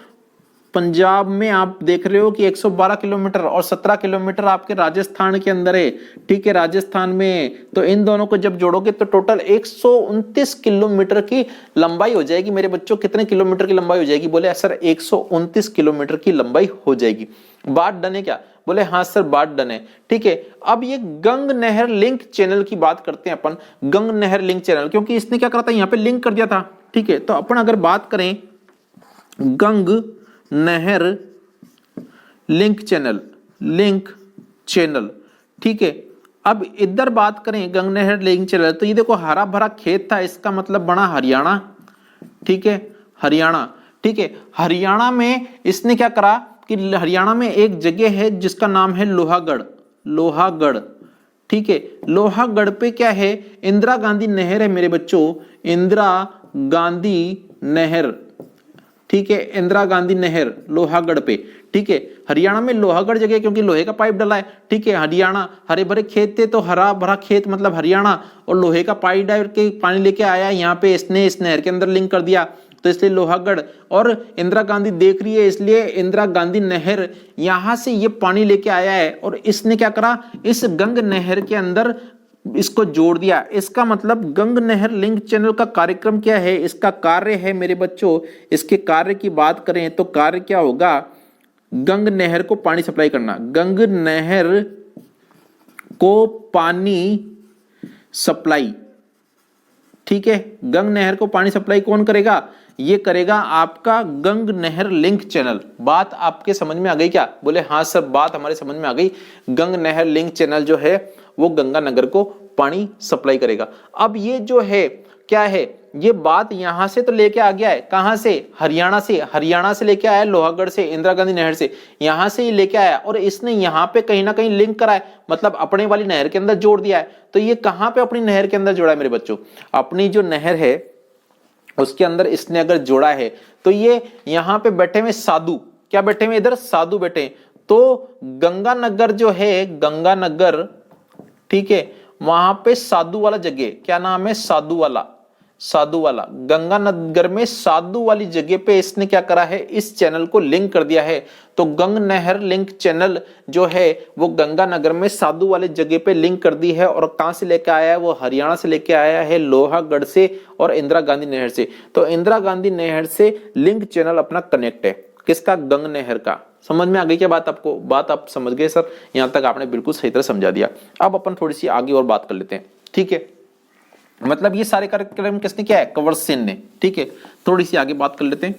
Speaker 1: पंजाब में आप देख रहे हो कि 112 किलोमीटर और 17 किलोमीटर आपके राजस्थान के अंदर है। ठीक है, राजस्थान में। तो इन दोनों को जब जोड़ोगे तो टोटल 129 किलोमीटर की लंबाई हो जाएगी मेरे बच्चों। कितने किलोमीटर की लंबाई हो जाएगी? बोले सर 129 किलोमीटर की लंबाई हो जाएगी। बात डन है क्या? बोले हाँ सर, बात डन है। ठीक है, अब ये गंग नहर लिंक चैनल की बात करते हैं अपन। गंग नहर लिंक चैनल, क्योंकि इसने क्या करा था? यहाँ पे लिंक कर दिया था। ठीक है, तो अपन अगर बात करें गंग नहर लिंक चैनल। ठीक है, अब इधर बात करें गंग नहर लिंक चैनल, तो ये देखो हरा भरा खेत था, इसका मतलब बना हरियाणा। ठीक है, हरियाणा। ठीक है, हरियाणा में इसने क्या करा कि हरियाणा में एक जगह है जिसका नाम है लोहागढ़। ठीक है, लोहागढ़ पे क्या है? इंदिरा गांधी नहर है मेरे बच्चों। इंदिरा गांधी नहर। ठीक है, इंदिरा गांधी नहर लोहागढ़ पे। ठीक है, हरियाणा में लोहागढ़ जगह, क्योंकि लोहे का पाइप डला है। ठीक है, हरियाणा हरे भरे खेत थे, तो हरा भरा खेत मतलब हरियाणा, और लोहे का पाइप डाल के पानी लेके आया यहाँ पे, इसने इस नहर के अंदर लिंक कर दिया, तो इसलिए लोहागढ़। और इंदिरा गांधी देख रही है, इसलिए इंदिरा गांधी नहर यहां से ये पानी लेके आया है, और इसने क्या करा? इस गंग नहर के अंदर इसको जोड़ दिया। इसका मतलब गंग नहर लिंक चैनल का कार्यक्रम क्या है? इसका कार्य है मेरे बच्चों, इसके कार्य की बात करें तो कार्य क्या होगा? गंग नहर को पानी सप्लाई करना। गंग नहर को पानी सप्लाई। ठीक है, गंग नहर को पानी सप्लाई कौन करेगा? ये करेगा आपका गंग नहर लिंक चैनल। बात आपके समझ में आ गई क्या? बोले हाँ सर, बात हमारे समझ में आ गई। गंग नहर लिंक चैनल जो है वो गंगानगर को पानी सप्लाई करेगा। अब ये जो है क्या है? ये बात यहां से तो लेके आ गया है। कहां से? हरियाणा से। हरियाणा से लेके आया, लोहागढ़ से, इंदिरा गांधी नहर से, यहां से ही लेके आया, और इसने यहां पे कहीं ना कहीं लिंक करा है, मतलब अपने वाली नहर के अंदर जोड़ दिया है। तो ये कहां पे अपनी नहर के अंदर जोड़ा है मेरे बच्चों? अपनी जो नहर है उसके अंदर इसने अगर जोड़ा है, तो ये यहां पे बैठे हुए साधु, क्या बैठे हुए? इधर साधु बैठे। तो गंगानगर जो है, गंगानगर, ठीक है, वहां पे साधु वाला जगह, क्या नाम है? साधु वाला। साधु वाला, गंगानगर में साधु वाली जगह पे इसने क्या करा है, इस चैनल को लिंक कर दिया है। तो गंग नहर लिंक चैनल जो है वो गंगानगर में साधु वाले जगह पे लिंक कर दी है। और कहां से लेके आया है, वो हरियाणा से लेके आया है, लोहागढ़ से और इंदिरा गांधी नहर से। तो इंदिरा गांधी नहर से लिंक चैनल अपना कनेक्ट है, किसका, गंग नहर का। समझ में आ गई क्या बात आपको, बात आप समझ गए सर, यहां तक आपने बिल्कुल सही तरह समझा दिया। अब अपन थोड़ी सी आगे और बात कर लेते हैं, ठीक है। मतलब ये सारे कार्यक्रम किसने किया है, कंवर सेन ने, ठीक है। थोड़ी सी आगे बात कर लेते हैं।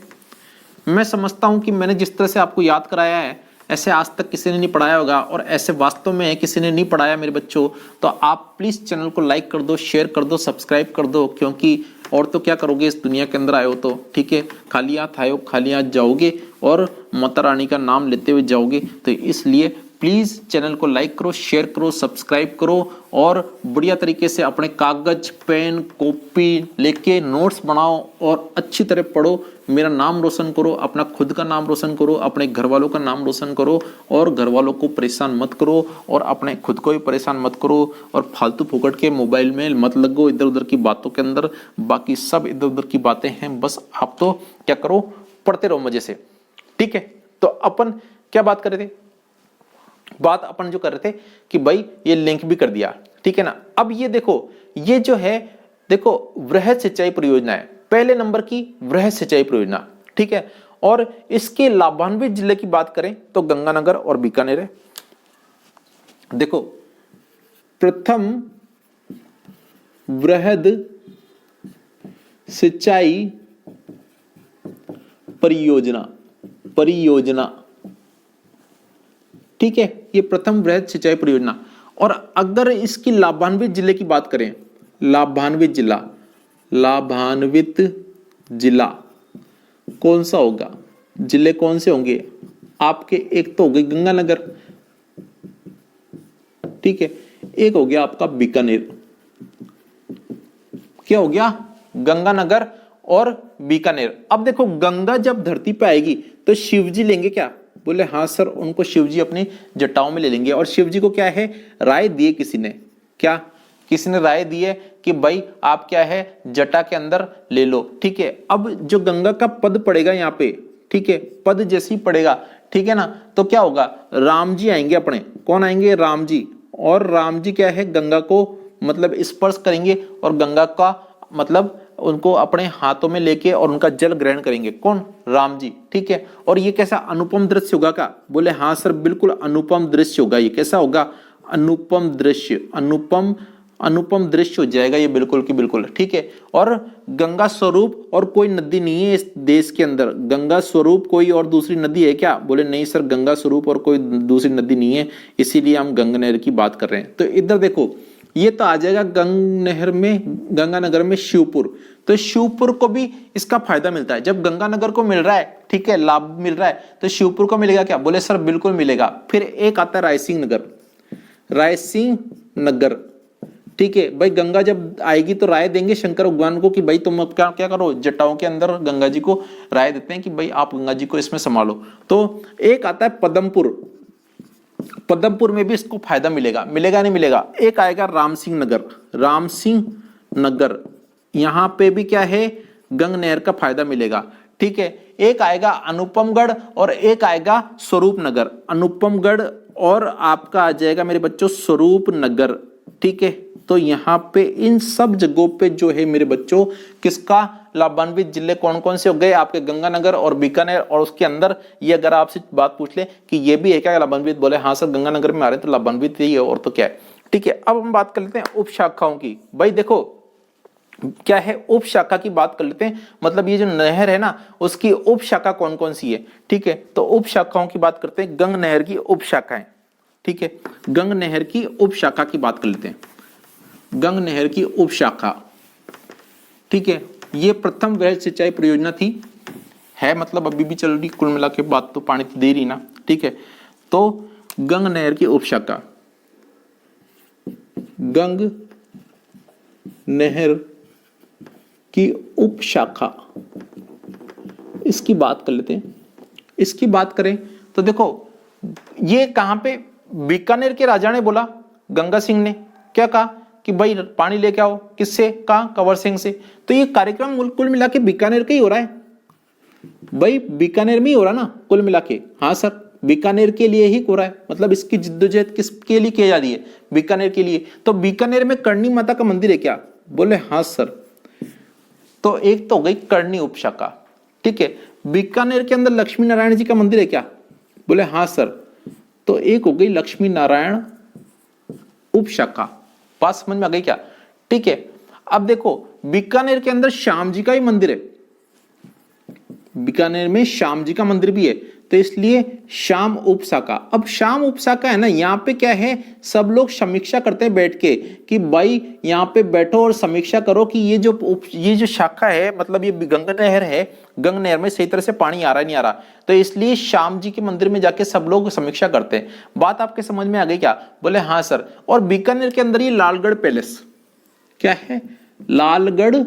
Speaker 1: मैं समझता हूं कि मैंने जिस तरह से आपको याद कराया है ऐसे आज तक किसी ने नहीं पढ़ाया होगा, और ऐसे वास्तव में किसी ने नहीं पढ़ाया मेरे बच्चों। तो आप प्लीज चैनल को लाइक कर दो, शेयर कर दो, सब्सक्राइब कर दो, क्योंकि और तो क्या करोगे, इस दुनिया के अंदर आए हो तो, ठीक है। खाली हाथ आए हो खाली हाथ जाओगे, और माता रानी का नाम लेते हुए जाओगे। तो इसलिए प्लीज चैनल को लाइक करो, शेयर करो, सब्सक्राइब करो, और बढ़िया तरीके से अपने कागज पेन कॉपी लेके नोट्स बनाओ और अच्छी तरह पढ़ो। मेरा नाम रोशन करो, अपना खुद का नाम रोशन करो, अपने घर वालों का नाम रोशन करो, और घर वालों को परेशान मत करो, और अपने खुद को भी परेशान मत करो। और फालतू फुकट के मोबाइल में मत लगो इधर उधर की बातों के अंदर, बाकी सब इधर उधर की बातें हैं। बस आप तो क्या करो, पढ़ते रहो मजे से, ठीक है। तो अपन क्या बात कर रहे थे, बात अपन जो कर रहे थे कि भाई ये लिंक भी कर दिया, ठीक है ना। अब ये देखो, ये जो है देखो वृहद सिंचाई परियोजना है, पहले नंबर की वृहद सिंचाई परियोजना, ठीक है। और इसके लाभान्वित जिले की बात करें तो गंगानगर और बीकानेर है। देखो प्रथम वृहद सिंचाई परियोजना, ठीक है, ये प्रथम वृहद सिंचाई परियोजना। और अगर इसकी लाभान्वित जिले की बात करें, लाभान्वित जिला कौन सा होगा, जिले कौन से होंगे आपके, एक तो हो गई गंगानगर, ठीक है, एक हो गया आपका बीकानेर। क्या हो गया, गंगानगर और बीकानेर। अब देखो गंगा जब धरती पे आएगी तो शिवजी लेंगे क्या, बोले हाँ सर, उनको शिवजी अपनी जटाओं में ले लेंगे। और शिवजी को क्या है, राय दिए किसी ने, क्या किसी ने राय दी है कि भाई आप क्या है जटा के अंदर ले लो, ठीक है। अब जो गंगा का पद पड़ेगा यहाँ पे, ठीक है, पद जैसे ही पड़ेगा, ठीक है ना, तो क्या होगा, राम जी आएंगे अपने, कौन आएंगे, राम जी। और राम जी क्या है, गंगा को मतलब स्पर्श करेंगे, और गंगा का मतलब उनको अपने हाथों में लेके और उनका जल ग्रहण करेंगे, कौन, राम जी, ठीक है। और ये कैसा अनुपम दृश्य होगा का, बोले हाँ सर बिल्कुल अनुपम दृश्य होगा। ये कैसा होगा, अनुपम दृश्य, अनुपम दृश्य हो जाएगा ये, बिल्कुल की बिल्कुल, ठीक है। और गंगा स्वरूप और कोई नदी नहीं है इस देश के अंदर, गंगा स्वरूप कोई और दूसरी नदी है क्या, बोले नहीं सर, गंगा स्वरूप और कोई दूसरी नदी नहीं है, इसीलिए हम गंगा नहर की बात कर रहे हैं। तो इधर देखो ये तो आ जाएगा गंगानगर में शिवपुर। तो शिवपुर को भी इसका फायदा मिलता है, जब गंगानगर को मिल रहा है, ठीक है, लाभ मिल रहा है, तो शिवपुर को मिलेगा क्या, बोले सर बिल्कुल मिलेगा। फिर एक आता है रायसिंह नगर, ठीक है भाई। गंगा जब आएगी तो राय देंगे शंकर भगवान को कि भाई तुम अब क्या क्या करो, जटाओं के अंदर गंगा जी को राय देते हैं कि भाई आप गंगा जी को इसमें संभालो। तो एक आता है पदमपुर में भी इसको फायदा मिलेगा, नहीं मिलेगा। एक आएगा रामसिंह नगर, यहां पे भी क्या है, गंग नहर का फायदा मिलेगा, ठीक है। एक आएगा अनुपमगढ़ और एक आएगा स्वरूप नगर, अनुपमगढ़ और आपका आ जाएगा मेरे बच्चों स्वरूप नगर, ठीक है। तो यहाँ पे इन सब जगहों पे जो है मेरे बच्चों किसका लाभान्वित जिले कौन कौन से हो गए आपके, गंगानगर और बीकानेर। और उसके अंदर ये अगर आपसे बात पूछ ले कि ये भी है क्या लाभान्वित, बोले हाँ सर गंगानगर में आ रहे हैं तो लाभान्वित यही है, और तो क्या है, ठीक है। अब हम बात कर लेते हैं उप शाखाओं की। भाई देखो क्या है, उप शाखा की बात कर लेते हैं, मतलब ये जो नहर है ना उसकी उप शाखा कौन कौन सी है, ठीक है। तो उप शाखाओं की बात करते हैं, गंग नहर की उप शाखाएं, ठीक है, गंग नहर की उप शाखा की बात कर लेते हैं, गंग नहर की उप शाखा, ठीक है। ये प्रथम वृहद सिंचाई परियोजना थी, है मतलब अभी भी चल रही, कुल मिला के बात तो पानी तो दे रही ना, ठीक है। तो गंग नहर की उप शाखा, गंग नहर की उप शाखा, इसकी बात कर लेते हैं। इसकी बात करें तो देखो ये कहां पे, बीकानेर के राजा ने बोला, गंगा सिंह ने क्या कहा कि भाई पानी लेके आओ, किससे, कहाँ, कंवर सिंह से। तो ये कार्यक्रम कुल मिला के बीकानेर का ही हो रहा है भाई, बीकानेर में ही हो रहा ना कुल मिला के। हाँ सर, बीकानेर के लिए ही हो रहा है, मतलब इसकी जिद्दोजहद किसके लिए की जा रही है, बीकानेर के लिए। तो बीकानेर में करणी माता का मंदिर है क्या, बोले हाँ सर। तो एक तो हो गई करणी उपशाखा, ठीक है। बीकानेर के अंदर लक्ष्मी नारायण जी का मंदिर है क्या, बोले हाँ सर। तो एक हो गई लक्ष्मी नारायण उपशाखा, बात समझ में आ गई क्या, ठीक है। अब देखो बीकानेर के अंदर श्याम जी का ही मंदिर है, बीकानेर में श्याम जी का मंदिर भी है, तो इसलिए श्याम उपशाखा। अब श्याम उपशाखा है ना, यहाँ पे क्या है, सब लोग समीक्षा करते हैं बैठ के कि भाई यहाँ पे बैठो और समीक्षा करो कि ये जो शाखा है, मतलब ये गंगा नहर है, गंगा नहर में सही तरह से पानी आ रहा है नहीं आ रहा। तो इसलिए श्याम जी के मंदिर में जाके सब लोग समीक्षा करते हैं। बात आपके समझ में आ गई क्या, बोले हाँ सर। और बीकानेर के अंदर ये लालगढ़ पैलेस क्या है, लालगढ़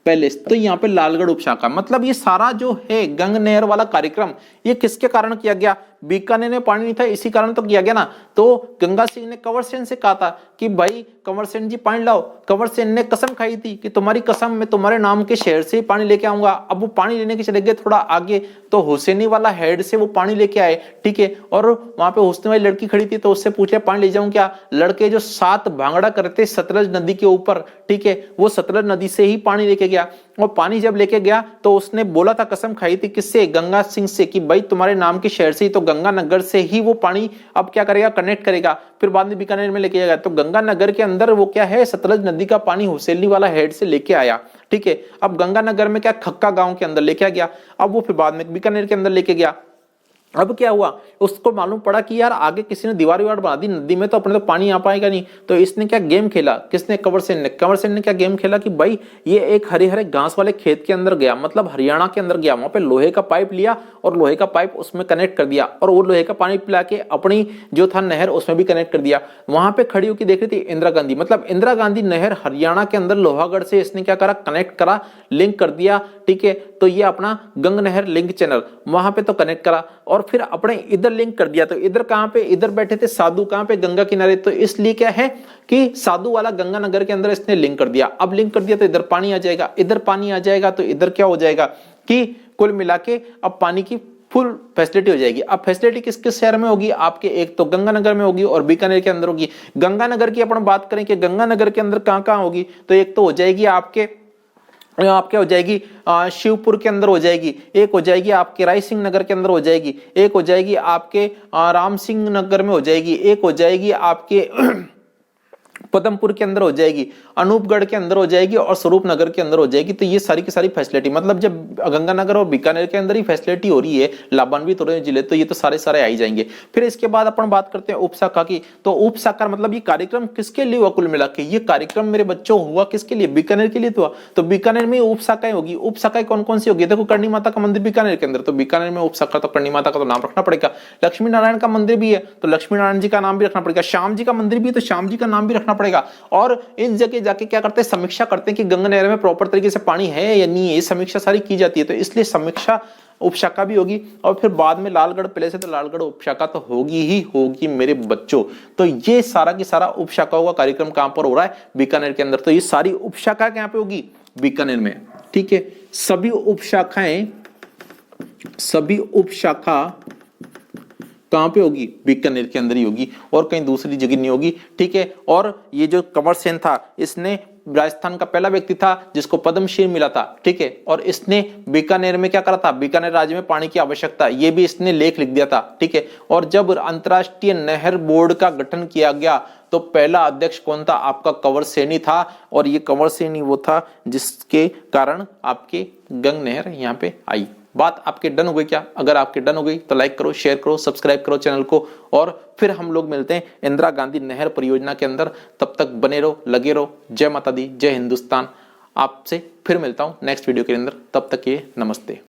Speaker 1: पैलेस, तो यहाँ पे लालगढ़ उपशाखा। मतलब ये सारा जो है गंगा नहर वाला कार्यक्रम ये किसके कारण किया गया, बीकानेर में पानी नहीं था इसी कारण तो किया गया ना। तो गंगा सिंह ने कंवर सेन से कहा था कि भाई कंवर सेन जी पानी लाओ। कंवर सेन ने कसम खाई थी कि तुम्हारी कसम मैं तुम्हारे नाम के शहर से ही पानी लेके आऊंगा। अब वो पानी लेने के चले गए थोड़ा आगे, तो हुसैनी वाला हेड से वो पानी लेके आए, ठीक है। और वहां पे हुसैनी वाली लड़की खड़ी थी, तो उससे पूछे पानी ले जाऊं क्या। लड़के जो 7 भांगड़ा करते सतलज नदी के ऊपर, ठीक है, वो सतलज नदी से ही पानी लेके गया। और पानी जब लेके गया तो उसने बोला था, कसम खाई थी किससे, गंगा सिंह से, कि भाई तुम्हारे नाम के शहर से ही, तो गंगानगर से ही वो पानी अब क्या करेगा, कनेक्ट करेगा, फिर बाद में बीकानेर में लेके जाएगा। तो गंगानगर के अंदर वो क्या है, सतलज नदी का पानी हुसैनी वाला हेड से लेके आया, ठीक है। अब गंगानगर में क्या, खक्का गांव के अंदर लेके गया, अब वो फिर बाद में बीकानेर के अंदर लेके गया। अब क्या हुआ, उसको मालूम पड़ा कि यार आगे किसी ने दीवार बना दी नदी में, तो अपने तो पानी आ पाएगा नहीं। तो इसने क्या गेम खेला, किसने, कंवर सेन ने क्या गेम खेला कि भाई ये एक हरे हरे घास वाले खेत के अंदर गया, मतलब हरियाणा के अंदर गया, वहां पे लोहे का पाइप लिया और लोहे का पाइप उसमें कनेक्ट कर दिया, और वो लोहे का पानी पिला के अपनी जो था नहर उसमें भी कनेक्ट कर दिया। वहां पे खड़ी होकर देख रही थी इंदिरा गांधी, मतलब इंदिरा गांधी नहर हरियाणा के अंदर लोहागढ़ से इसने क्या करा, कनेक्ट करा, लिंक कर दिया, ठीक है। तो ये अपना गंगा नहर लिंक चैनल वहां पे तो कनेक्ट करा, और फिर अपने इधर लिंक कर दिया। तो इधर कहां पे, इधर बैठे थे साधु, कहां पे, गंगा किनारे, तो इसलिए क्या है कि साधु वाला गंगानगर के अंदर इसने लिंक कर दिया। अब लिंक कर दिया तो इधर पानी आ जाएगा, इधर पानी आ जाएगा, तो इधर क्या हो जाएगा कि कुल मिला के अब पानी की फुल फैसिलिटी हो जाएगी। अब फैसिलिटी किस किस शहर में होगी आपके, एक तो गंगानगर में होगी और बीकानेर के अंदर होगी। गंगानगर की अपन बात करें कि गंगानगर के अंदर कहां कहां होगी, तो एक तो हो जाएगी आपके हो जाएगी शिवपुर के अंदर हो जाएगी, एक हो जाएगी आपके राय सिंह नगर के अंदर हो जाएगी, एक हो जाएगी आपके राम सिंह नगर में हो जाएगी, एक हो जाएगी आपके पदमपुर के अंदर हो जाएगी, अनूपगढ़ के अंदर हो जाएगी और स्वरूप नगर के अंदर हो जाएगी। तो ये सारी की सारी फैसिलिटी, मतलब जब गंगानगर और बीकानेर के अंदर ही फैसिलिटी हो रही है, लाभान्वित हो रहे हैं जिले, तो ये तो सारे आई जाएंगे। फिर इसके बाद अपन बात करते हैं उपशाखा की। तो उपशाखा मतलब ये कार्यक्रम किसके लिए हुआ, कुल मिला के ये कार्यक्रम मेरे बच्चों हुआ किसके लिए, बीकानेर के लिए तो हुआ। तो बीकानेर में उपशाखाएं होगी, उपशाखाएं कौन कौन सी होगी, देखो करणी माता का मंदिर बीकानेर के अंदर, तो बीकानेर में उपशाखा, तो करणी माता का तो नाम रखना पड़ेगा। लक्ष्मी नारायण का मंदिर भी है, तो लक्ष्मी नारायण जी का नाम भी रखना पड़ेगा। श्याम जी का मंदिर भी है, तो श्याम जी का नाम भी रखना पड़ेगा। और इस जगह जाके क्या करते हैं, समीक्षा करते हैं कि गंगा नहर में प्रॉपर तरीके से पानी है या नहीं है, ये समीक्षा सारी की जाती है। तो इसलिए समीक्षा उपशाखा भी होगी। और फिर बाद में लालगढ़ पैलेस है, तो लालगढ़ उपशाखा तो होगी ही होगी मेरे बच्चों। तो ये सारा की सारा उपशाखाओं का कार्यक्रम कहां पर हो रहा है, बीकानेर के अंदर। तो ये सारी उपशाखा कहां पे होगी, बीकानेर में, ठीक है। सभी उपशाखा कहां पे होगी, बीकानेर के अंदर ही होगी, और कहीं दूसरी जगह नहीं होगी, ठीक है। और ये जो कंवर सेन था, इसने राजस्थान का पहला व्यक्ति था जिसको पद्मश्री मिला था, ठीक है। और इसने बीकानेर में क्या करा था, बीकानेर राज्य में पानी की आवश्यकता, ये भी इसने लेख लिख दिया था, ठीक है। और जब अंतरराष्ट्रीय नहर बोर्ड का गठन किया गया, तो पहला अध्यक्ष कौन था, आपका कंवर सेनी था। और ये कंवर सेनी वो था जिसके कारण आपके गंगा नहर यहाँ पे आई। बात आपके डन हो गई क्या, अगर आपके डन हो गई तो लाइक करो, शेयर करो, सब्सक्राइब करो चैनल को, और फिर हम लोग मिलते हैं इंदिरा गांधी नहर परियोजना के अंदर। तब तक बने रहो, लगे रहो। जय माता दी, जय हिंदुस्तान। आपसे फिर मिलता हूं नेक्स्ट वीडियो के अंदर, तब तक ये नमस्ते।